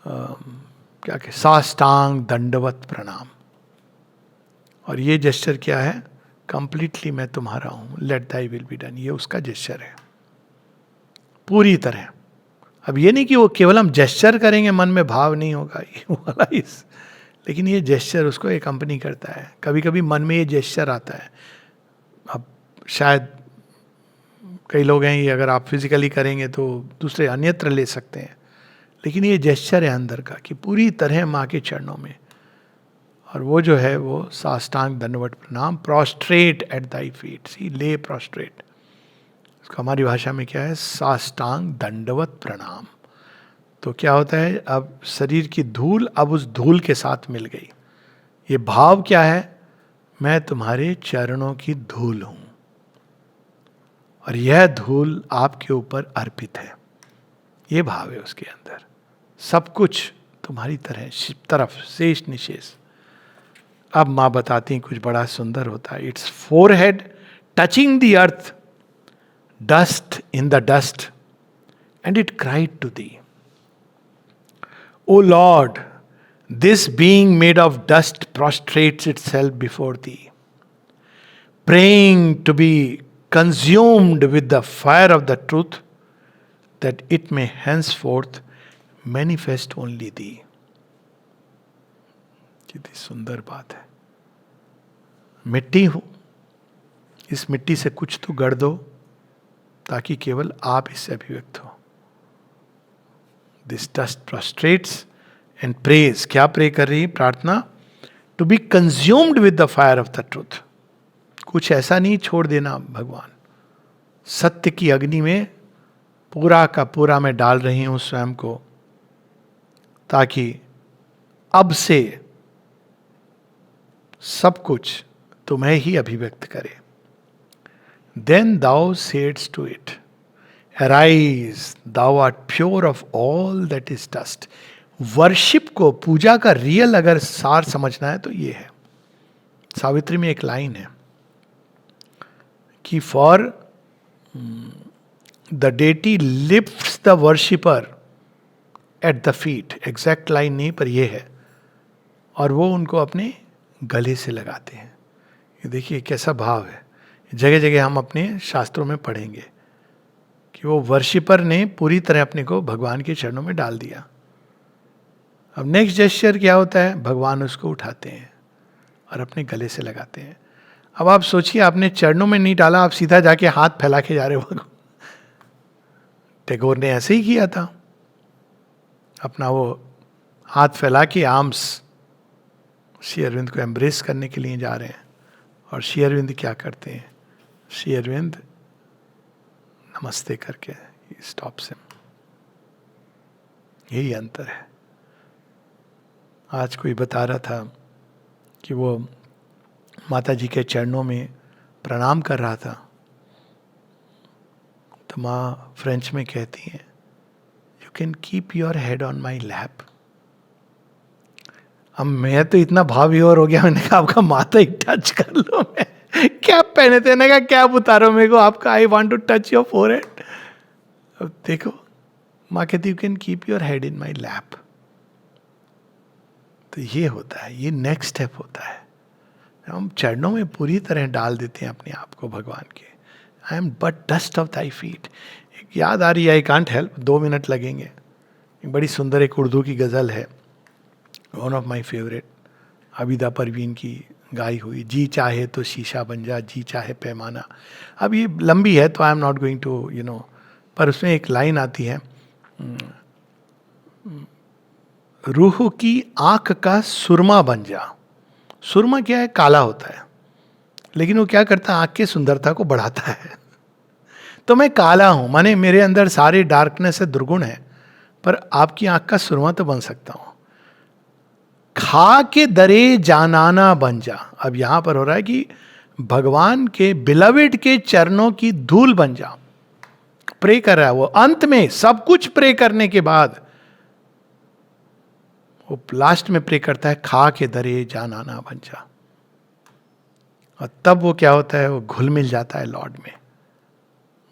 क्या कहे, साष्टांग दंडवत प्रणाम। और ये जेस्चर क्या है? कंप्लीटली मैं तुम्हारा हूँ, late thy will be done, ये उसका जेस्चर है पूरी तरह। अब ये नहीं कि वो केवल हम जेस्चर करेंगे, मन में भाव नहीं होगा, ये वाला इस, लेकिन ये जेस्चर उसको एकम्पनी करता है। कभी कभी मन में ये जेस्चर आता है। अब शायद कई लोग हैं, ये अगर आप फिजिकली करेंगे तो दूसरे अन्यत्र ले सकते हैं, लेकिन ये जेस्चर है अंदर का कि पूरी तरह माँ के चरणों में। और वो जो है वो साष्टांग दंडवत प्रणाम, प्रोस्ट्रेट एट दाई फीट, सी ले प्रोस्ट्रेट। इसको हमारी भाषा में क्या है? साष्टांग दंडवत प्रणाम। तो क्या होता है, अब शरीर की धूल अब उस धूल के साथ मिल गई। ये भाव क्या है? मैं तुम्हारे चरणों की धूल हूं और यह धूल आपके ऊपर अर्पित है। ये भाव है उसके अंदर। सब कुछ तुम्हारी तरफ शेष निशेष। अब माँ बताती कुछ बड़ा सुंदर होता है। Its forehead touching the earth, dust in the dust, and it cried to thee, O Lord, this being made of dust prostrates itself before thee, praying to be consumed with the fire of the truth, that it may henceforth manifest only thee. कितनी सुंदर बात है। मिट्टी हूं, इस मिट्टी से कुछ तो गढ़ दो ताकि केवल आप इससे अभिव्यक्त हो. This dust prostrates and praise. क्या प्रे कर रही है प्रार्थना? To be consumed with the fire of the truth. कुछ ऐसा नहीं छोड़ देना भगवान, सत्य की अग्नि में पूरा का पूरा मैं डाल रही हूं स्वयं को, ताकि अब से सब कुछ तुम्हें ही अभिव्यक्त करे. Then thou saidst to it, arise thou art pure of all that is dust. Worship को, पूजा का रियल अगर सार समझना है तो ये है. सावित्री में एक लाइन है कि for the deity lifts the worshipper at the feet. Exact line नहीं पर यह है, और वो उनको अपने गले से लगाते हैं. ये देखिए कैसा भाव है. जगह जगह हम अपने शास्त्रों में पढ़ेंगे कि वो वर्शिपर ने पूरी तरह अपने को भगवान के चरणों में डाल दिया. अब नेक्स्ट जेस्चर क्या होता है? भगवान उसको उठाते हैं और अपने गले से लगाते हैं. अब आप सोचिए, आपने चरणों में नहीं डाला, आप सीधा जाके हाथ फैला के जा रहे हो. टैगोर ने ऐसे ही किया था, अपना वो हाथ फैला के आर्म्स श्री अरविंद को एम्ब्रेस करने के लिए जा रहे हैं. और श्री अरविंद क्या करते हैं? श्री अरविंद नमस्ते करके स्टॉप्स हिम. यही अंतर है. आज कोई बता रहा था कि वो माता जी के चरणों में प्रणाम कर रहा था, तो माँ फ्रेंच में कहती हैं, you can keep your head on my lap. अब मैं तो इतना भाव विभोर हो गया, मैंने कहा आपका माथा ही टच कर लो. मैं कैप पहने थे, मैंने कहा कैप उतारो मेरे को आपका, I want to touch your forehead. अब देखो माँ कहती you can keep your head in my lap. तो ये होता है, ये नेक्स्ट स्टेप होता है. हम चरणों में पूरी तरह डाल देते हैं अपने आप को भगवान के. I am but dust of thigh feet. एक याद आ रही है, आई कांट हेल्प, 2 मिनट लगेंगे. एक बड़ी सुंदर एक उर्दू की गज़ल है, one of my favourite, Abida Parveen की गाई हुई. जी चाहे तो शीशा बन जा, जी चाहे पैमाना. अब ये लंबी है तो I am not going to पर उसमें एक लाइन आती है, रूह की आंख का सुरमा बन जा. सुरमा क्या है? काला होता है, लेकिन वो क्या करता है? आंख की सुंदरता को बढ़ाता है. तो मैं काला हूं, माने मेरे अंदर सारे डार्कनेस है, दुर्गुण है, पर आपकी आंख का सुरमा तो बन सकता हूं. खा के दरे जानाना बन जा. अब यहां पर हो रहा है कि भगवान के बिलवेड के चरणों की धूल बन जा. प्रे कर रहा है वो. अंत में सब कुछ प्रे करने के बाद वो लास्ट में प्रे करता है, खा के दरे जानाना बन जा. और तब वो क्या होता है? वो घुल मिल जाता है लॉर्ड में.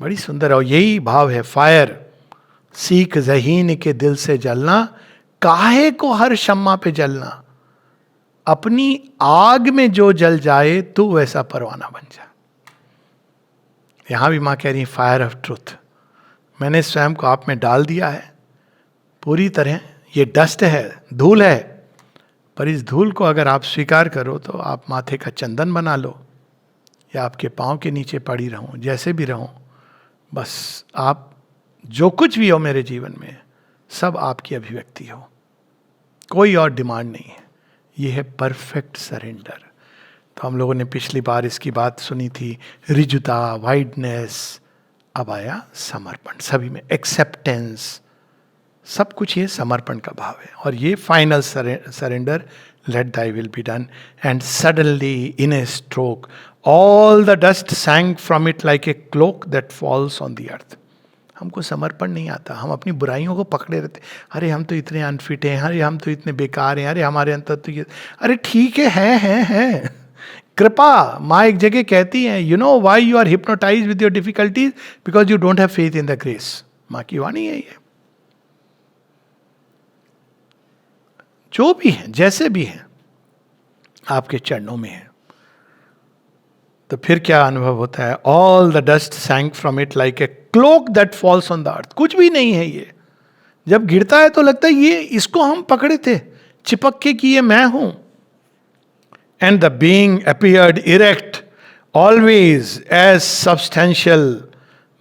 बड़ी सुंदर. और यही भाव है, फायर सीख जहीन के दिल से जलना, काहे को हर शम्मा पे जलना. अपनी आग में जो जल जाए तू वैसा परवाना बन जा. यहां भी मां कह रही फायर ऑफ ट्रूथ. मैंने स्वयं को आप में डाल दिया है पूरी तरह. ये डस्ट है, धूल है, पर इस धूल को अगर आप स्वीकार करो तो आप माथे का चंदन बना लो, या आपके पांव के नीचे पड़ी रहूं, जैसे भी रहूं. बस आप जो कुछ भी हो मेरे जीवन में, सब आपकी अभिव्यक्ति हो, कोई और डिमांड नहीं है. ये है परफेक्ट सरेंडर. तो हम लोगों ने पिछली बार इसकी बात सुनी थी, रिजुता, वाइडनेस. अब आया समर्पण. सभी में एक्सेप्टेंस, सब कुछ ये समर्पण का भाव है. और ये final surrender, let thy will be done. And suddenly in a stroke all the dust sank from it like a cloak that falls on the earth. हमको समर्पण नहीं आता, हम अपनी बुराइयों को पकड़े रहते. अरे हम तो इतने अनफिट हैं, अरे हम तो इतने बेकार हैं, अरे हमारे अंदर तो ये. अरे ठीक है. कृपा. माँ एक जगह कहती हैं, you know why you are hypnotised with your difficulties, because you don't have faith in the grace. माँ की वाणी है ये. जो भी है, जैसे भी है, आपके चरणों में है. तो फिर क्या अनुभव होता है? All the dust sank from it like a cloak that falls on the earth. कुछ भी नहीं है ये. जब गिरता है तो लगता है ये, इसको हम पकड़े थे चिपक के कि ये मैं हूं. And the being appeared erect, always as substantial,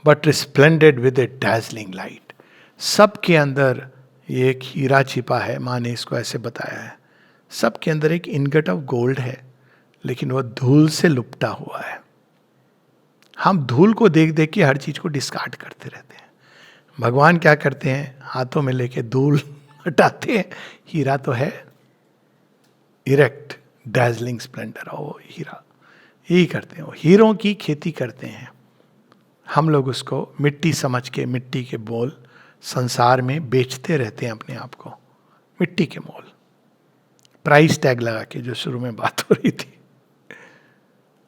but resplended with a dazzling light. सबके अंदर ये एक हीरा छिपा है, माँ ने इसको ऐसे बताया है. सबके अंदर एक इनगट ऑफ गोल्ड है, लेकिन वह धूल से लुपटा हुआ है. हम धूल को देख देख के हर चीज को डिस्कार्ड करते रहते हैं. भगवान क्या करते हैं? हाथों में लेके धूल हटाते हैं. हीरा तो है, इरेक्ट, डैजलिंग स्प्लेंडर, ओ हीरा. यही करते हैं, वो हीरों की खेती करते हैं. हम लोग उसको मिट्टी समझ के, मिट्टी के मोल संसार में बेचते रहते हैं अपने आप को. मिट्टी के मोल, प्राइस टैग लगा के, जो शुरू में बात हो रही थी.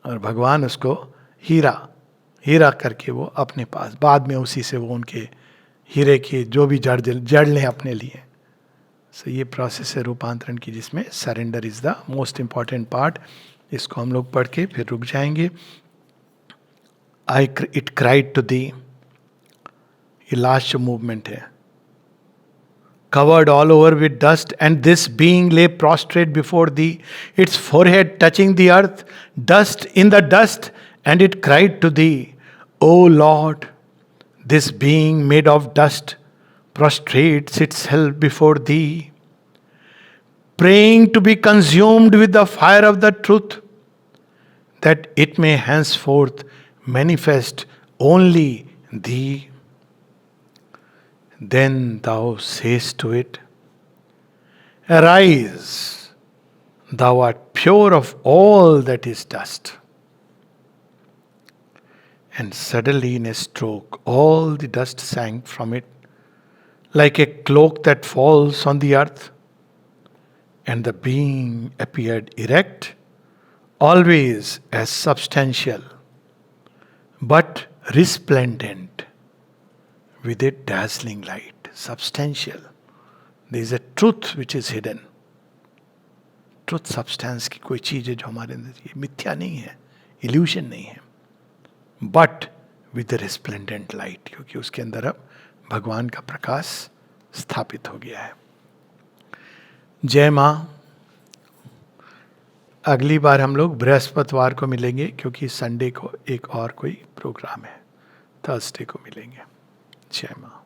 और भगवान उसको हीरा हीरा करके वो अपने पास, बाद में उसी से वो उनके हीरे के जो भी जड़ लें अपने लिए. सो ये प्रोसेस है रूपांतरण की, जिसमें surrender is the most important part. इसको हम लोग पढ़ के फिर रुक जाएंगे. इट क्राइड टू दी, ये लास्ट जो मूवमेंट है. Covered all over with dust, and this being lay prostrate before thee, its forehead touching the earth, dust in the dust, and it cried to thee, O Lord, this being made of dust prostrates itself before thee, praying to be consumed with the fire of the truth, that it may henceforth manifest only thee. Then thou sayest to it, Arise, thou art pure of all that is dust. And suddenly in a stroke all the dust sank from it, like a cloak that falls on the earth, and the being appeared erect, always as substantial, but resplendent with a dazzling light. Substantial. There is a truth which is hidden. Truth substance की कोई चीज है जो हमारे अंदर, ये मिथ्या नहीं है, इल्यूशन नहीं है, बट विद रिस्प्लेंडेंट लाइट, क्योंकि उसके अंदर अब भगवान का प्रकाश स्थापित हो गया है. जय माँ. अगली बार हम लोग बृहस्पतिवार को मिलेंगे, क्योंकि संडे को एक और कोई प्रोग्राम है. थर्सडे को मिलेंगे. जय माँ.